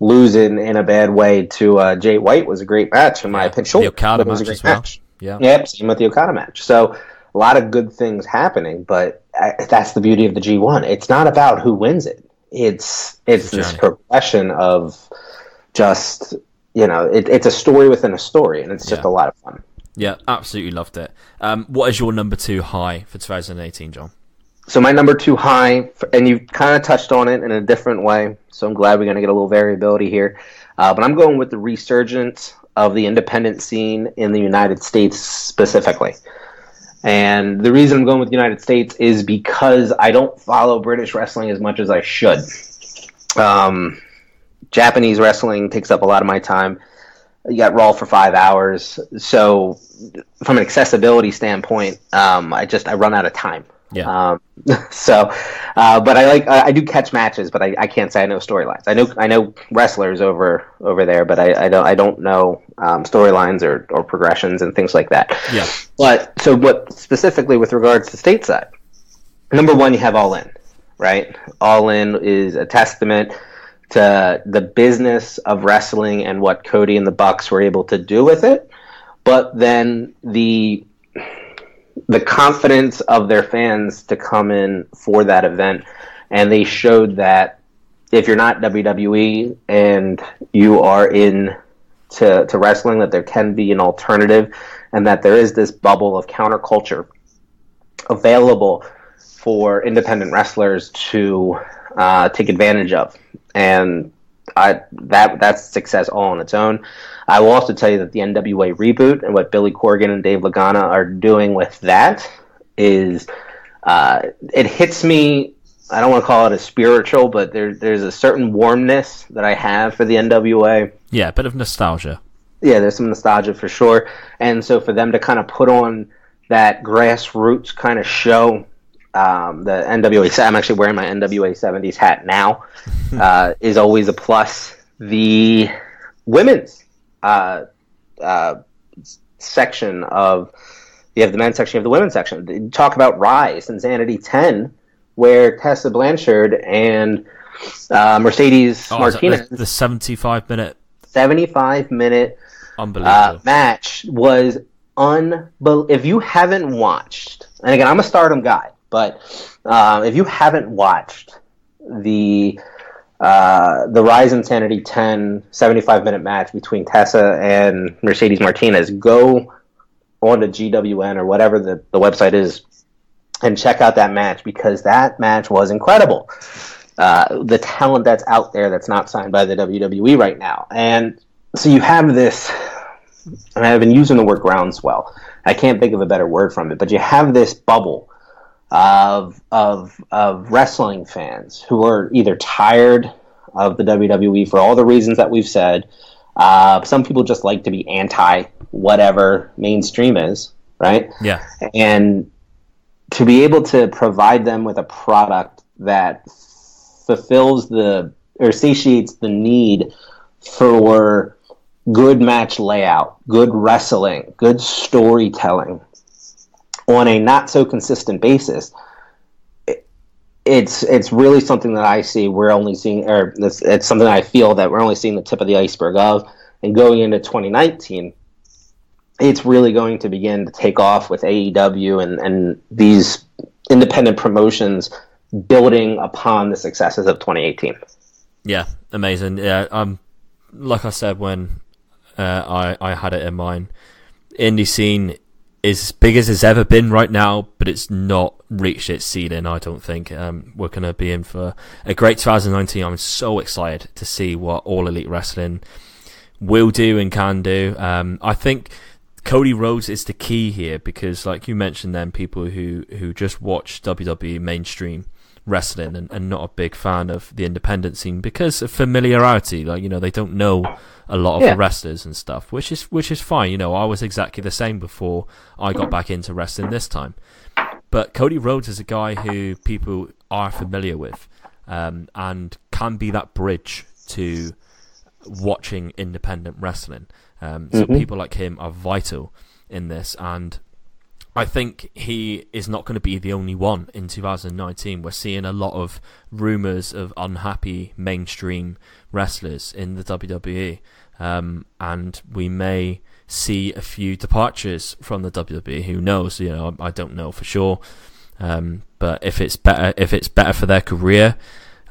losing in a bad way to Jay White was a great match, in my opinion. Sure, the Okada was match a great as well. match. Yeah. Yep, same with the Okada match. So, a lot of good things happening, but that's the beauty of the G1. It's not about who wins it. It's this progression of just, it's a story within a story, and it's just a lot of fun. Yeah, absolutely loved it. What is your number 2 high for 2018, John? So my number 2 high, and you kind of touched on it in a different way, so I'm glad we're going to get a little variability here. But I'm going with the resurgence of the independent scene in the United States specifically. And the reason I'm going with the United States is because I don't follow British wrestling as much as I should. Japanese wrestling takes up a lot of my time. You got Raw for 5 hours. So from an accessibility standpoint, I run out of time. Yeah. But I do catch matches, but I can't say I know storylines. I know wrestlers over there, but I don't know storylines or progressions and things like that. Yeah. But so what specifically with regards to stateside? Number 1, you have All In, right? All In is a testament to the business of wrestling and what Cody and the Bucks were able to do with it, but then the confidence of their fans to come in for that event, and they showed that if you're not WWE and you are in to wrestling, that there can be an alternative, and that there is this bubble of counterculture available for independent wrestlers to take advantage of. And that's success all on its own. I will also tell you that the NWA reboot and what Billy Corgan and Dave Lagana are doing with that is it hits me. I don't want to call it a spiritual, but there's a certain warmness that I have for the NWA. Yeah, a bit of nostalgia. Yeah, there's some nostalgia for sure. And so for them to kind of put on that grassroots kind of show, the NWA, I'm actually wearing my NWA 70s hat now, is always a plus. The women's section of, you have the men's section, you have the women's section. Talk about Rise, Insanity 10, where Tessa Blanchard and Mercedes Martinez, the 75-minute unbelievable match was unbelievable. If you haven't watched, and again, I'm a Stardom guy, but if you haven't watched the Rise Insanity 10 75-minute match between Tessa and Mercedes Martinez, go on to GWN or whatever the website is and check out that match, because that match was incredible. The talent that's out there that's not signed by the WWE right now. And so you have this, and I've been using the word groundswell. I can't think of a better word from it, but you have this bubble of wrestling fans who are either tired of the WWE for all the reasons that we've said. Some people just like to be anti whatever mainstream is, right? Yeah. And to be able to provide them with a product that fulfills or satiates the need for good match layout, good wrestling, good storytelling on a not so consistent basis, it's really something that I see we're only seeing, or it's something I feel that we're only seeing the tip of the iceberg of. And going into 2019, it's really going to begin to take off with AEW and these independent promotions building upon the successes of 2018. Yeah, amazing. Yeah, like I said when I had it in mind, indie scene is as big as it's ever been right now, but it's not reached its ceiling, I don't think. We're going to be in for a great 2019. I'm so excited to see what All Elite Wrestling will do and can do. I think Cody Rhodes is the key here, because like you mentioned then, people who just watch WWE mainstream wrestling and not a big fan of the independent scene because of familiarity. Like, they don't know a lot of the wrestlers and stuff, which is fine. I was exactly the same before I got back into wrestling this time. But Cody Rhodes is a guy who people are familiar with, and can be that bridge to watching independent wrestling. So people like him are vital in this, and I think he is not going to be the only one in 2019. We're seeing a lot of rumours of unhappy mainstream wrestlers in the WWE, and we may see a few departures from the WWE. Who knows? I don't know for sure. But if it's better for their career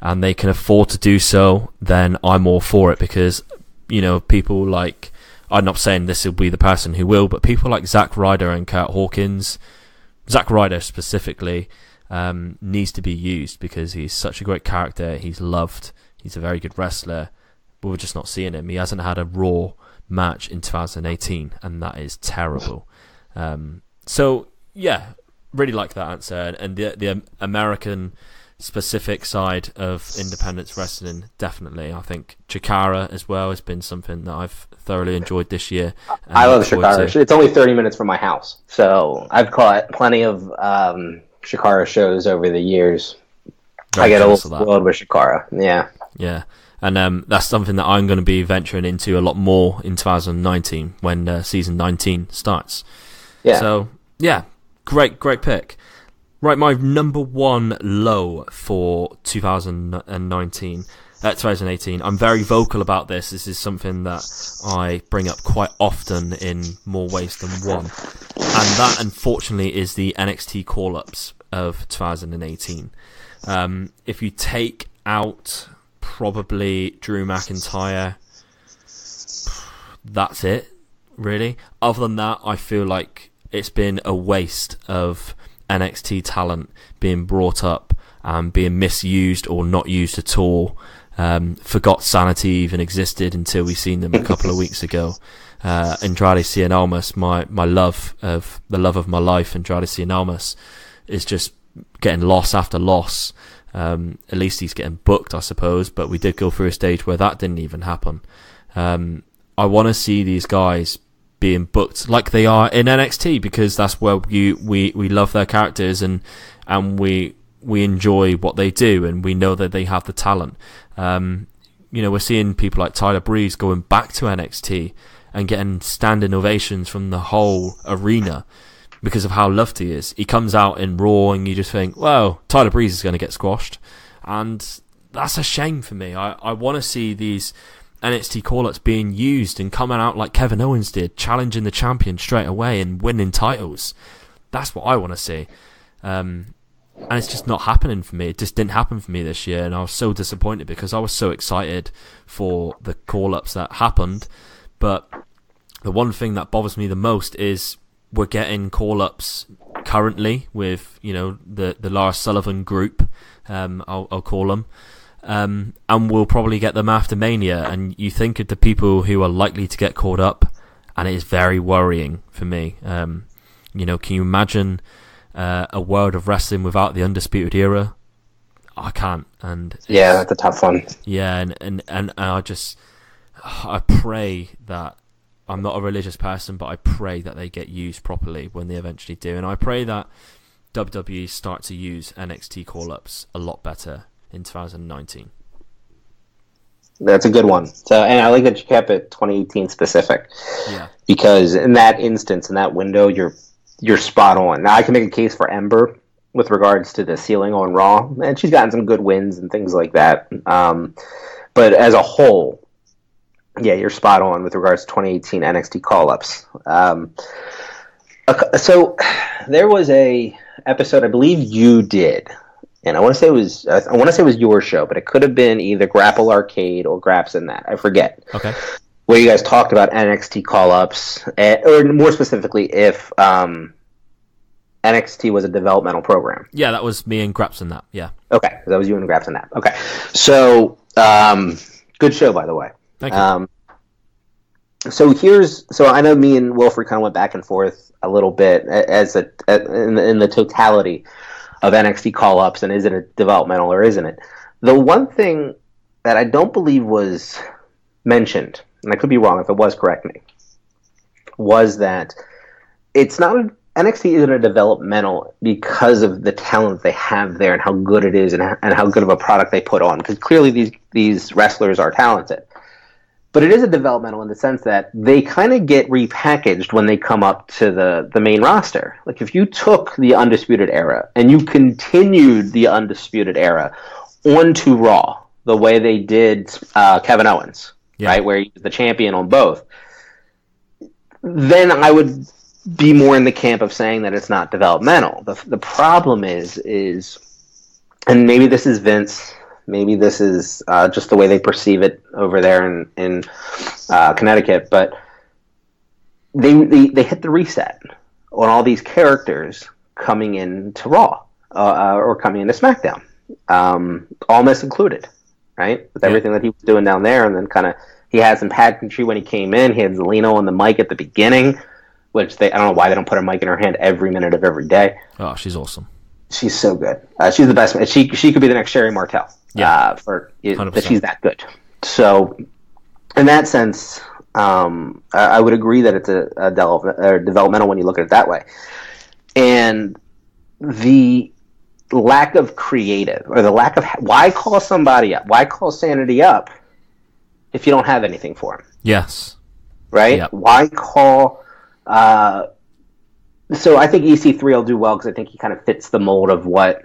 and they can afford to do so, then I'm all for it, because people like, I'm not saying this will be the person who will, but people like Zack Ryder and Kurt Hawkins, Zack Ryder specifically, needs to be used because he's such a great character. He's loved. He's a very good wrestler, but we're just not seeing him. He hasn't had a Raw match in 2018, and that is terrible. So yeah, really like that answer, and the American specific side of independence wrestling, definitely. I think Chikara as well has been something that I've thoroughly enjoyed this year. I love Chikara. It's only 30 minutes from my house, so I've caught plenty of Chikara shows over the years. I get a little spoiled with Chikara. Yeah. And that's something that I'm going to be venturing into a lot more in 2019 when season 19 starts. Yeah. So yeah, great pick. Right, my number one low for 2018. I'm very vocal about this. This is something that I bring up quite often in more ways than one. And that, unfortunately, is the NXT call-ups of 2018. If you take out probably Drew McIntyre, that's it, really. Other than that, I feel like it's been a waste of NXT talent being brought up and being misused or not used at all. Forgot sanity even existed until we seen them a couple of weeks ago. Andrade Cien Almas, the love of my life, Andrade Cien Almas, is just getting loss after loss. At least he's getting booked, I suppose, but we did go through a stage where that didn't even happen. I want to see these guys being booked like they are in NXT, because that's where we love their characters and we enjoy what they do, and we know that they have the talent. We're seeing people like Tyler Breeze going back to NXT and getting standing ovations from the whole arena because of how loved he is. He comes out in Raw and you just think, well, Tyler Breeze is going to get squashed, and that's a shame for me. I want to see these NXT call-ups being used and coming out like Kevin Owens did, challenging the champion straight away and winning titles. That's what I want to see. And it's just not happening for me. It just didn't happen for me this year, and I was so disappointed because I was so excited for the call-ups that happened. But the one thing that bothers me the most is we're getting call-ups currently with, the Lars Sullivan group, I'll call them. And we'll probably get them after Mania, and you think of the people who are likely to get called up, and it is very worrying for me. Can you imagine a world of wrestling without the Undisputed Era? I can't. And yeah, that's a tough one. Yeah, and I pray that, I'm not a religious person, but I pray that they get used properly when they eventually do, and I pray that WWE start to use NXT call-ups a lot better in 2019. That's a good one. So, and I like that you kept it 2018 specific. Yeah. Because in that instance, in that window, you're spot on. Now I can make a case for Ember with regards to the ceiling on Raw, and she's gotten some good wins and things like that. But as a whole, yeah, you're spot on with regards to 2018 NXT call-ups. So there was a episode I believe you did. And I want to say it was your show, but it could have been either Grapple Arcade or Graps in that. I forget. Okay. Where you guys talked about NXT call-ups, or more specifically, if NXT was a developmental program. Yeah, that was me and Graps in that. Yeah. Okay, that was you and Graps in that. Okay, so good show, by the way. Thank you. So I know me and Wilfred kind of went back and forth a little bit in the totality of NXT call-ups, and is it a developmental or isn't it? The one thing that I don't believe was mentioned, and I could be wrong, if it was, correct me, was that it's not NXT isn't a developmental because of the talent they have there and how good it is and how good of a product they put on, because clearly these wrestlers are talented. But it is a developmental in the sense that they kind of get repackaged when they come up to the main roster. Like, if you took the Undisputed Era and you continued the Undisputed Era onto Raw, the way they did Kevin Owens, right, where he was the champion on both, then I would be more in the camp of saying that it's not developmental. The problem is, and maybe this is Vince, maybe this is just the way they perceive it over there in Connecticut, but they hit the reset on all these characters coming into Raw or coming into SmackDown, Almas included, right? With everything that he was doing down there, and then kind of he had some pageantry when he came in. He had Zelina on the mic at the beginning, which I don't know why they don't put a mic in her hand every minute of every day. Oh, she's awesome. She's so good. She's the best. She could be the next Sherry Martel. Yeah, but she's that good. So, in that sense, I would agree that it's a developmental when you look at it that way. And the lack of creative, or the lack of why call somebody up? Why call Sanity up if you don't have anything for him? Yes. Right. Yep. Why call? So I think EC3 will do well because I think he kind of fits the mold of what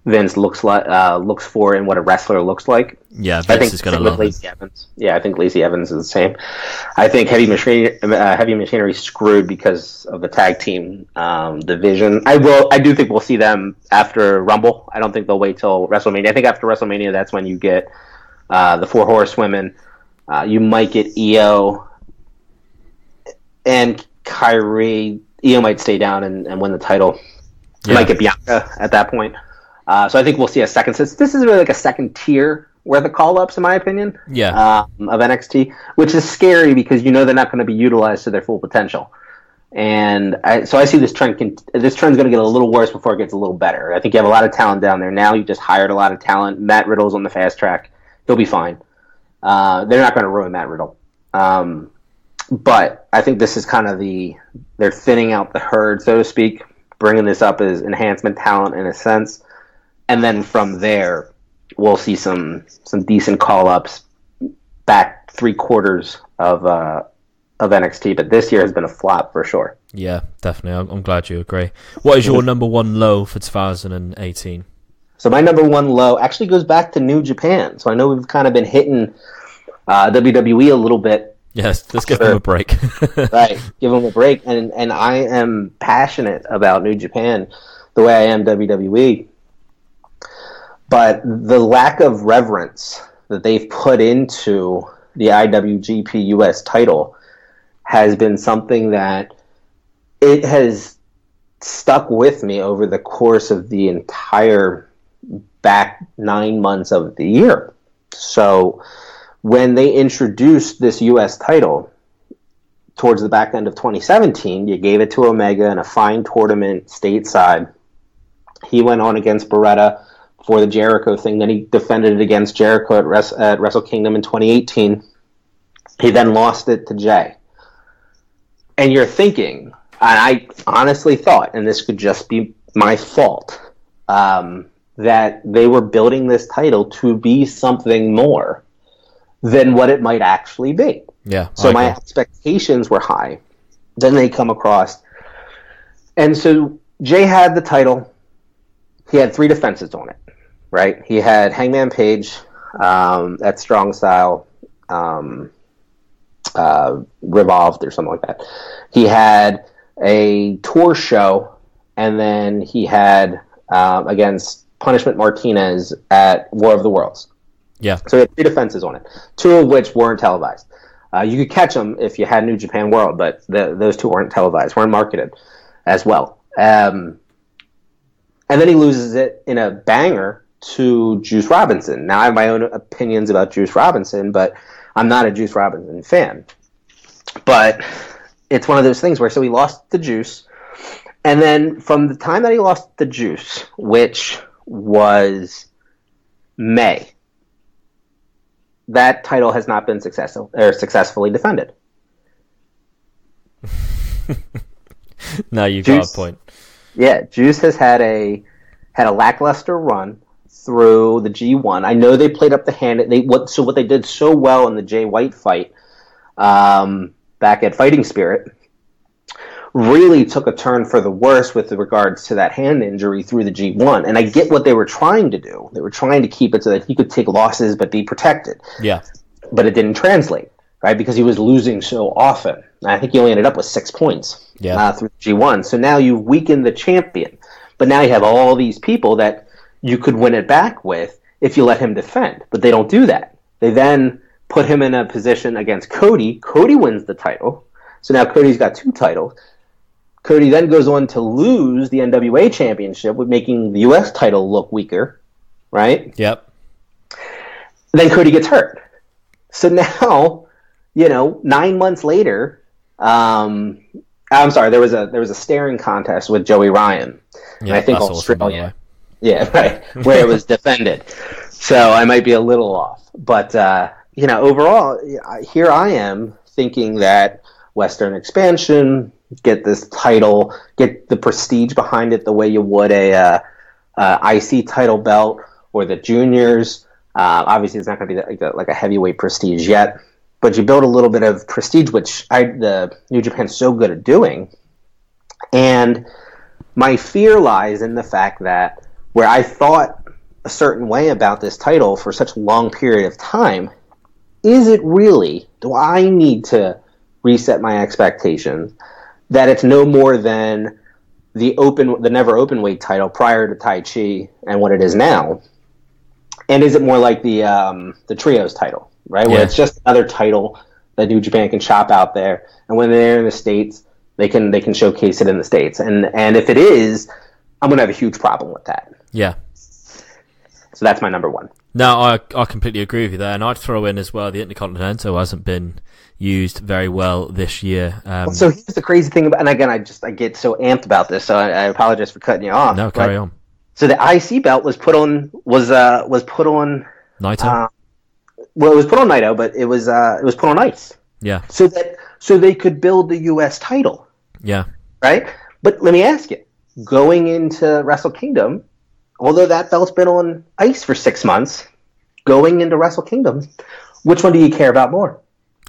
Vince looks for and what a wrestler looks like. Yeah, Vince is going to love Lacey Evans. Yeah, I think Lacey Evans is the same. I think Heavy Machinery screwed because of the tag team division. I do think we'll see them after Rumble. I don't think they'll wait till WrestleMania. I think after WrestleMania, that's when you get the Four Horsewomen. You might get Io and Kyrie. Io might stay down and win the title. You might get Bianca at that point. So I think we'll see a second. So this is really like a second tier worth of call-ups, in my opinion. Yeah. Of NXT, which is scary because you know they're not going to be utilized to their full potential. And so I see this trend. This trend's going to get a little worse before it gets a little better. I think you have a lot of talent down there now. You just hired a lot of talent. Matt Riddle's on the fast track. He'll be fine. They're not going to ruin Matt Riddle. But I think this is kind of they're thinning out the herd, so to speak, bringing this up as enhancement talent in a sense. And then from there, we'll see some decent call-ups back 3/4 of NXT. But this year has been a flop for sure. Yeah, definitely. I'm glad you agree. What is your number one low for 2018? So my number one low actually goes back to New Japan. So I know we've kind of been hitting WWE a little bit. Yes, let's give them a break. Right, give them a break. And I am passionate about New Japan the way I am WWE. But the lack of reverence that they've put into the IWGP US title has been something that it has stuck with me over the course of the entire back 9 months of the year. So when they introduced this US title towards the back end of 2017, you gave it to Omega in a fine tournament stateside. He went on against Beretta for the Jericho thing. Then he defended it against Jericho at Wrestle Kingdom in 2018. He then lost it to Jay. And you're thinking, and I honestly thought, and this could just be my fault, that they were building this title to be something more than what it might actually be. Yeah. So my expectations were high. Then they come across. And so Jay had the title. He had 3 defenses on it, right? He had Hangman Page at Strong Style, Revolved or something like that. He had a tour show, and then he had against Punishment Martinez at War of the Worlds. Yeah. So he had 3 defenses on it, 2 of which weren't televised. You could catch them if you had New Japan World, but those 2 weren't televised, weren't marketed as well. And then he loses it in a banger to Juice Robinson. Now, I have my own opinions about Juice Robinson, but I'm not a Juice Robinson fan. But it's one of those things where, so he lost to Juice, And then from the time that he lost the Juice, which was May, that title has not been successfully defended. No, you've got a point. Yeah, Juice has had a lackluster run through the G1. I know they played up the hand. What they did so well in the Jay White fight back at Fighting Spirit really took a turn for the worse with regards to that hand injury through the G1. And I get what they were trying to do. They were trying to keep it so that he could take losses but be protected. Yeah. But it didn't translate, right? Because he was losing so often. I think he only ended up with 6 points through the G1. So now you've weakened the champion. But now you have all these people that you could win it back with if you let him defend. But they don't do that. They then put him in a position against Cody. Cody wins the title. So now Cody's got 2 titles. Cody then goes on to lose the NWA championship, with making the U.S. title look weaker, right? Yep. Then Cody gets hurt. So now, 9 months later, I'm sorry, there was a staring contest with Joey Ryan. Yeah, I think that's Australia. awesome, yeah, right, where it was defended. So I might be a little off. But, overall, here I am thinking that Western expansion, get this title, get the prestige behind it the way you would a IC title belt or the juniors. Obviously, it's not going to be like a heavyweight prestige yet, but you build a little bit of prestige, which the New Japan's so good at doing. And my fear lies in the fact that where I thought a certain way about this title for such a long period of time, is it really? Do I need to reset my expectations that it's no more than the never open weight title prior to Tai Chi and what it is now? And is it more like the trios title, right? Where it's just another title that New Japan can chop out there, and when they're in the States, they can showcase it in the States. And if it is, I'm going to have a huge problem with that. Yeah. So that's my number one. No, I completely agree with you there, and I'd throw in as well the Intercontinental hasn't been used very well this year. So here's the crazy thing about, and again, I get so amped about this, so I apologize for cutting you off. No, carry on. So the IC belt was put on Naito. Well, it was put on Naito, but it was put on ice. Yeah. So they could build the U.S. title. Yeah. Right. But let me ask you, going into Wrestle Kingdom, although that belt's been on ice for 6 months, going into Wrestle Kingdom, which one do you care about more?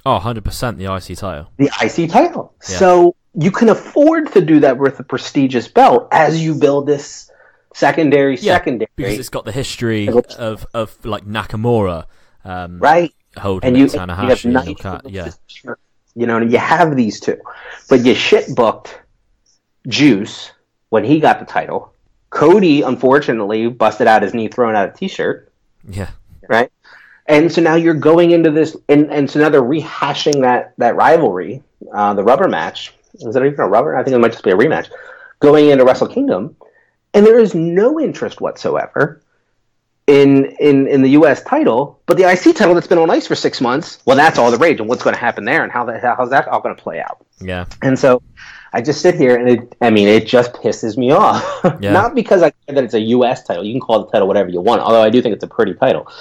Oh, 100% the IC title. The IC title. Yeah. So you can afford to do that with a prestigious belt as you build this secondary. Because it's got the history of like Nakamura, right? Holding and Tanahashi. And you have these two. But you shit booked Juice when he got the title. Cody, unfortunately, busted out his knee throwing out a t-shirt. Yeah. Right? And so now you're going into this, and so now they're rehashing that rivalry, the rubber match. Is that even a rubber? I think it might just be a rematch. Going into Wrestle Kingdom, and there is no interest whatsoever in the U.S. title, but the IC title that's been on ice for 6 months, well, that's all the rage, and what's going to happen there, and how's that all going to play out? Yeah. And so I just sit here, and it just pisses me off. Yeah. Not because I care that it's a U.S. title. You can call the title whatever you want, although I do think it's a pretty title.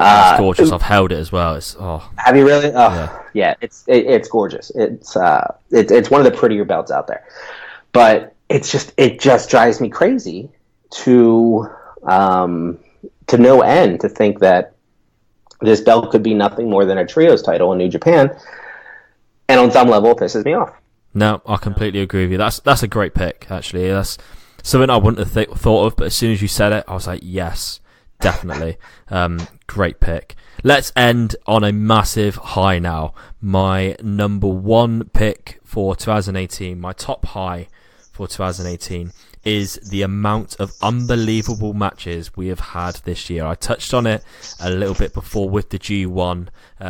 It's gorgeous. I've held it as well. Have you really? Oh, yeah. It's gorgeous. It's one of the prettier belts out there, but it just drives me crazy to no end to think that this belt could be nothing more than a trios title in New Japan, and on some level, it pisses me off. No, I completely agree with you. That's a great pick. Actually, that's something I wouldn't have thought of, but as soon as you said it, I was like, yes. Definitely. Great pick. Let's end on a massive high now. My number one pick for 2018, my top high for 2018, is the amount of unbelievable matches we have had this year. I touched on it a little bit before with the G1.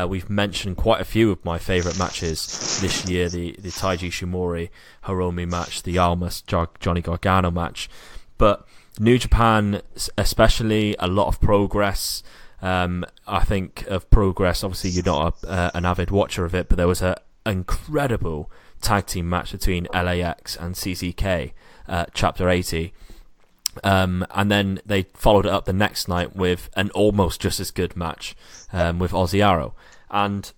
We've mentioned quite a few of my favourite matches this year. The Taiji Shimori Hiromu match, the Almas Johnny Gargano match. But New Japan, especially, a lot of progress. I think of progress. Obviously, you're not an avid watcher of it, but there was an incredible tag team match between LAX and CCK, Chapter 80. And then they followed it up the next night with an almost just as good match with Aussie Arrow. And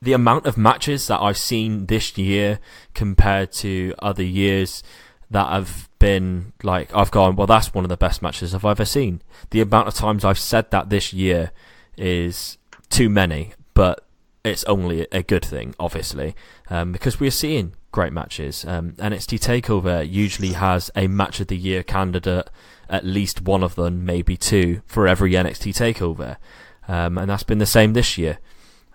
the amount of matches that I've seen this year compared to other years that have been like, I've gone, well, that's one of the best matches I've ever seen. The amount of times I've said that this year is too many, but it's only a good thing, obviously, because we're seeing great matches. NXT TakeOver usually has a match of the year candidate, at least one of them, maybe two, for every NXT TakeOver. And that's been the same this year.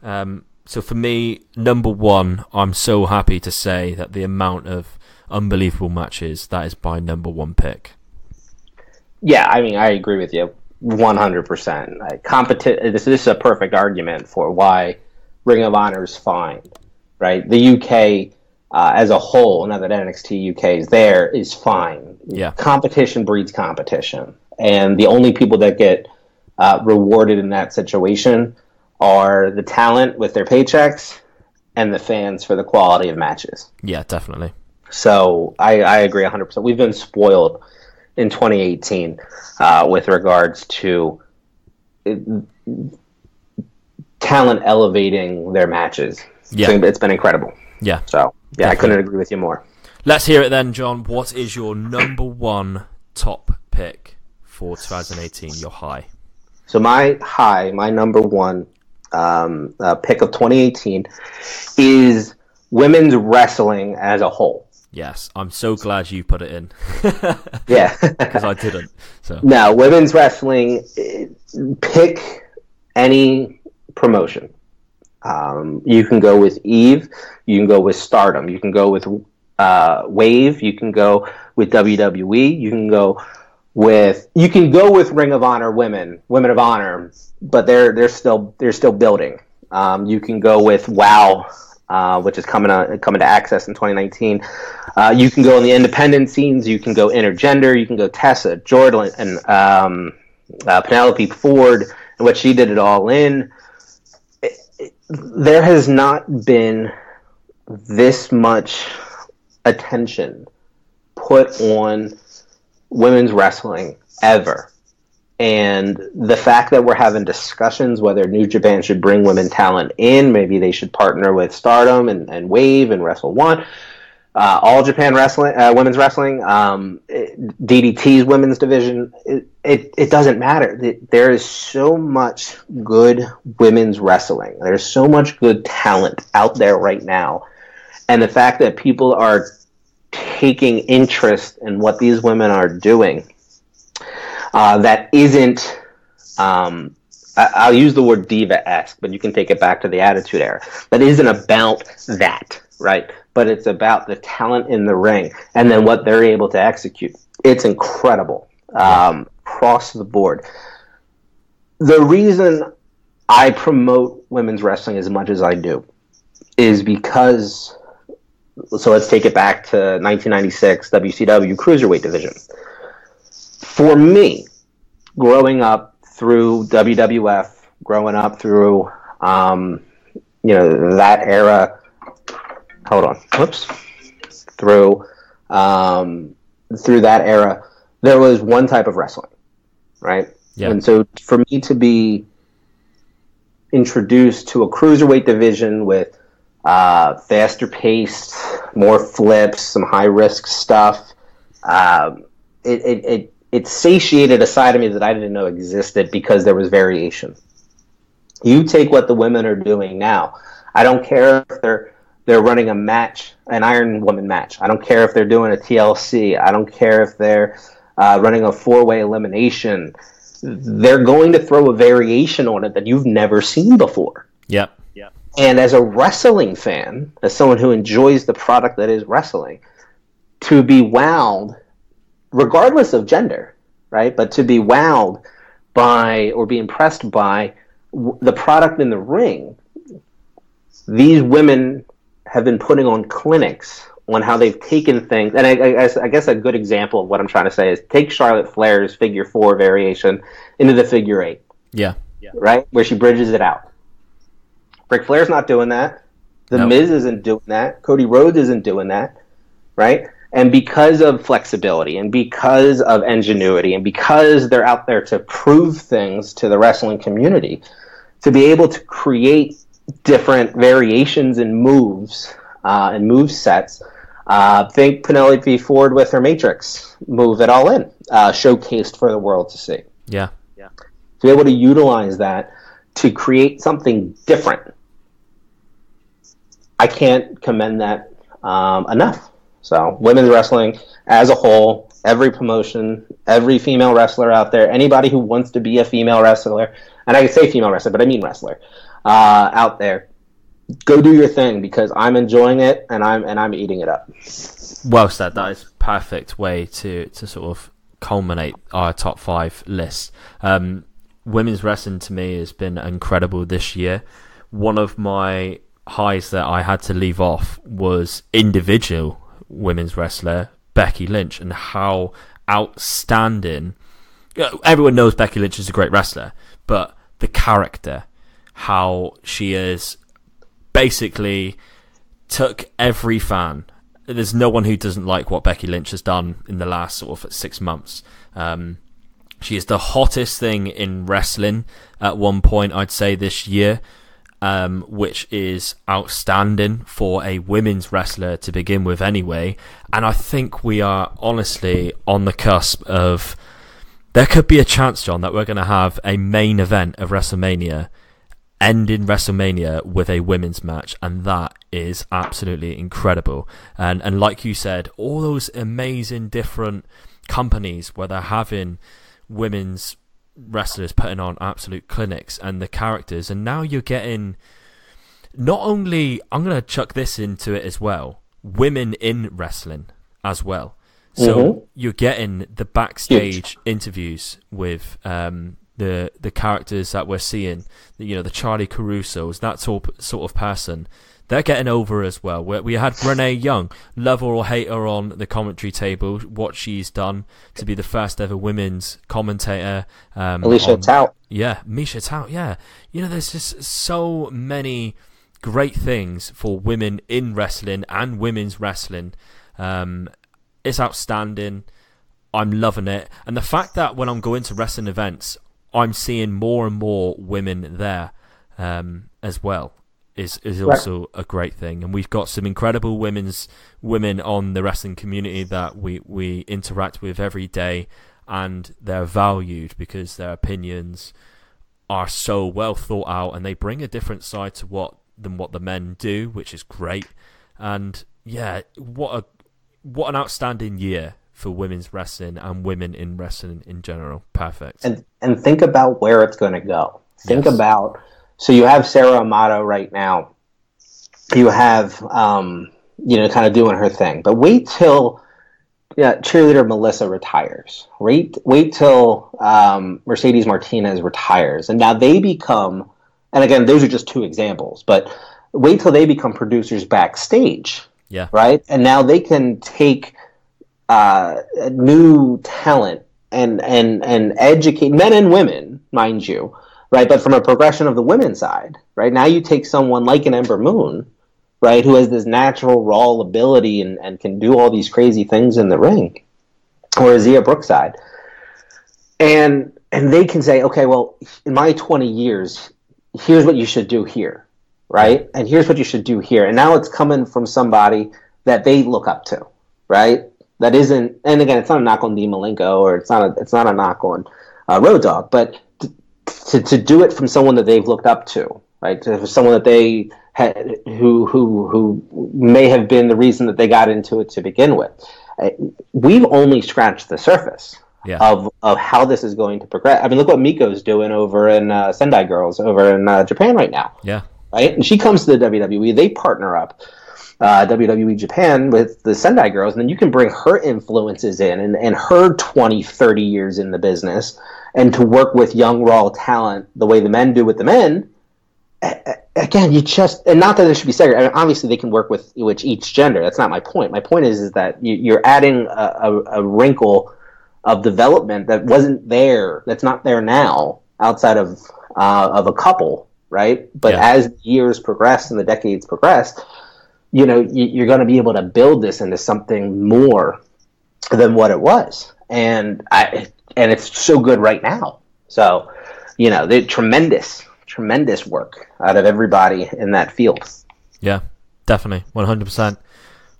So for me, number one, I'm so happy to say that the amount of unbelievable matches, that is my number one pick. Yeah, I mean, I agree with you 100%. This is a perfect argument for why Ring of Honor is fine, right? The UK as a whole, now that NXT UK is there, is fine. Yeah. Competition breeds competition. And the only people that get rewarded in that situation are the talent with their paychecks and the fans for the quality of matches. Yeah, definitely. So I agree 100%. We've been spoiled in 2018 with regards to talent elevating their matches. Yeah. It's been incredible. Yeah. So, yeah, definitely. I couldn't agree with you more. Let's hear it then, John. What is your number one top pick for 2018, your high? So my number one pick of 2018 is women's wrestling as a whole. Yes, I'm so glad you put it in. Yeah. Because I didn't. So. No, women's wrestling, pick any promotion. You can go with Eve, you can go with Stardom, you can go with Wave, you can go with WWE, you can go with Ring of Honor Women of Honor, but they're still building. You can go with WoW, which is coming to Access in 2019. You can go in the independent scenes. You can go intergender. You can go Tessa, Jordan, and Penelope Ford, and what she did it all in. There has not been this much attention put on women's wrestling ever. And the fact that we're having discussions whether New Japan should bring women talent in, maybe they should partner with Stardom and Wave and Wrestle One, All Japan Wrestling, women's wrestling, DDT's women's division, it doesn't matter. There is so much good women's wrestling. There's so much good talent out there right now. And the fact that people are taking interest in what these women are doing, that isn't, I'll use the word diva-esque, but you can take it back to the Attitude Era. That isn't about that, right? But it's about the talent in the ring and then what they're able to execute. It's incredible, across the board. The reason I promote women's wrestling as much as I do is because, so let's take it back to 1996 WCW Cruiserweight division. For me, growing up through WWF, growing up through, that era, through that era, there was one type of wrestling, right? Yeah. And so for me to be introduced to a cruiserweight division with faster paced, more flips, some high risk stuff, it satiated a side of me that I didn't know existed because there was variation. You take what the women are doing now. I don't care if they're running a match, an Iron Woman match. I don't care if they're doing a TLC. I don't care if they're running a 4-way elimination. They're going to throw a variation on it that you've never seen before. Yep. And as a wrestling fan, as someone who enjoys the product that is wrestling, to be wowed, regardless of gender, right? But to be wowed by or be impressed by the product in the ring, these women have been putting on clinics on how they've taken things. And I guess a good example of what I'm trying to say is take Charlotte Flair's figure 4 variation into the figure 8. Yeah. Right? Where she bridges it out. Ric Flair's not doing that. The Miz isn't doing that. Cody Rhodes isn't doing that, right? And because of flexibility and because of ingenuity and because they're out there to prove things to the wrestling community, to be able to create different variations and moves and move sets. Think Penelope Ford with her Matrix move at All In, showcased for the world to see. Yeah. To be able to utilize that to create something different, I can't commend that enough. So women's wrestling as a whole, every promotion, every female wrestler out there, anybody who wants to be a female wrestler, and I say female wrestler, but I mean wrestler, out there, go do your thing, because I'm enjoying it and I'm eating it up. Well said. That is a perfect way to sort of culminate our top 5 list. Women's wrestling to me has been incredible this year. One of my highs that I had to leave off was individual women's wrestler Becky Lynch, and how outstanding. Everyone knows Becky Lynch is a great wrestler, but the character, how she is basically took every fan. There's no one who doesn't like what Becky Lynch has done in the last sort of 6 months. She is the hottest thing in wrestling at one point, I'd say, this year, which is outstanding for a women's wrestler to begin with anyway. And I think we are honestly on the cusp of... There could be a chance, John, that we're going to have a main event of WrestleMania ending WrestleMania with a women's match, and that is absolutely incredible. And like you said, all those amazing different companies where they're having women's wrestlers putting on absolute clinics, and the characters, and now you're getting not only, I'm going to chuck this into it as well, women in wrestling as well. So you're getting the backstage interviews with the characters that we're seeing, the Charlie Carusos, that sort of person. They're getting over as well. We had Renee Young, love her or hate her, on the commentary table, what she's done to be the first ever women's commentator. Alicia Tout. Yeah, Misha Tout, yeah. There's just so many great things for women in wrestling and women's wrestling. It's outstanding. I'm loving it. And the fact that when I'm going to wrestling events, I'm seeing more and more women there as well is also a great thing. And we've got some incredible women on the wrestling community that we interact with every day, and they're valued because their opinions are so well thought out, and they bring a different side to what the men do, which is great. And yeah, what an outstanding year for women's wrestling and women in wrestling in general. Perfect. And think about where it's going to go. Think about, so you have Sarah Amato right now. You have, kind of doing her thing. But wait till cheerleader Melissa retires. Wait till Mercedes Martinez retires. And now they become, and again, those are just 2 examples, but wait till they become producers backstage. Yeah. Right? And now they can take new talent and educate men and women, mind you, right? But from a progression of the women's side, right? Now you take someone like an Ember Moon, right, who has this natural raw ability and can do all these crazy things in the ring, or Zia Brookside, and they can say, okay, well, in my 20 years, here's what you should do here, right? And here's what you should do here. And now it's coming from somebody that they look up to, right? That isn't, and again, it's not a knock on Dean Malenko, or it's not a knock on Road Dogg, but to do it from someone that they've looked up to, right? To someone that they had, who may have been the reason that they got into it to begin with. We've only scratched the surface of how this is going to progress. I mean, look what Miko's doing over in Sendai Girls over in Japan right now. Yeah. Right? And she comes to the WWE. They partner up WWE Japan with the Sendai Girls, and then you can bring her influences in and her 20, 30 years in the business, and to work with young, raw talent the way the men do with the men. Again, and not that it should be segregated. I mean, obviously, they can work with each gender. That's not my point. My point is that you're adding a wrinkle of development that wasn't there, that's not there now, outside of a couple, right? But as years progress and the decades progress, you know, you're going to be able to build this into something more than what it was. And it's so good right now. So, you know, the tremendous work out of everybody in that field. Yeah, definitely. 100%.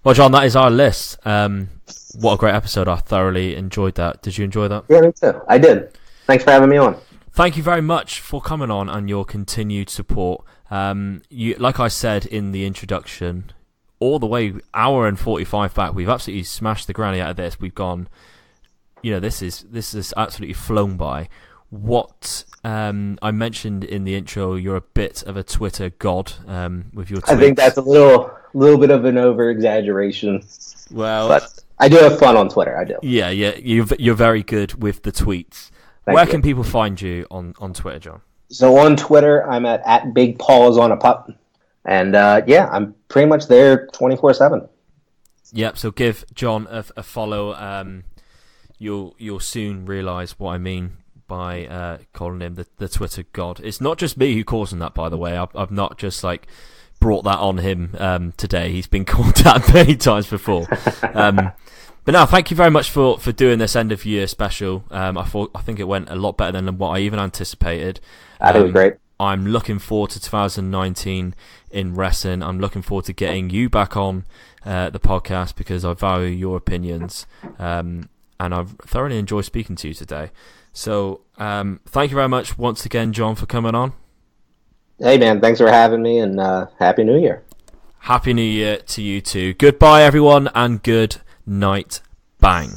Well, John, that is our list. What a great episode. I thoroughly enjoyed that. Did you enjoy that? Yeah, me too. I did. Thanks for having me on. Thank you very much for coming on and your continued support. Like I said in the introduction, all the way hour and 45 back, we've absolutely smashed the granny out of this. We've gone, you know, this is absolutely flown by. What I mentioned in the intro, you're a bit of a Twitter god with your tweets. I think that's a little bit of an over-exaggeration. Well, but I do have fun on Twitter. I do. Yeah, you're very good with the tweets. Where can people find you on Twitter, John? So on Twitter, I'm at Big Paws on a Pup. And I'm pretty much there 24/7. Yep, so give John a follow. You'll soon realise what I mean by calling him the Twitter god. It's not just me who calls him that, by the way. I've not just like brought that on him today. He's been called that many times before. But no, thank you very much for doing this end of year special. I think it went a lot better than what I even anticipated. That was great. I'm looking forward to 2019 in wrestling. I'm looking forward to getting you back on the podcast because I value your opinions, and I've thoroughly enjoyed speaking to you today. So thank you very much once again, John, for coming on. Hey, man, thanks for having me, and Happy New Year. Happy New Year to you too. Goodbye, everyone, and good night. Bang.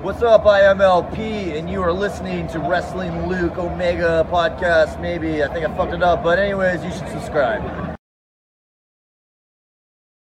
What's up, IMLP, and you are listening to Wrestling Luke Omega podcast. Maybe, I think I fucked it up, but anyways, you should subscribe.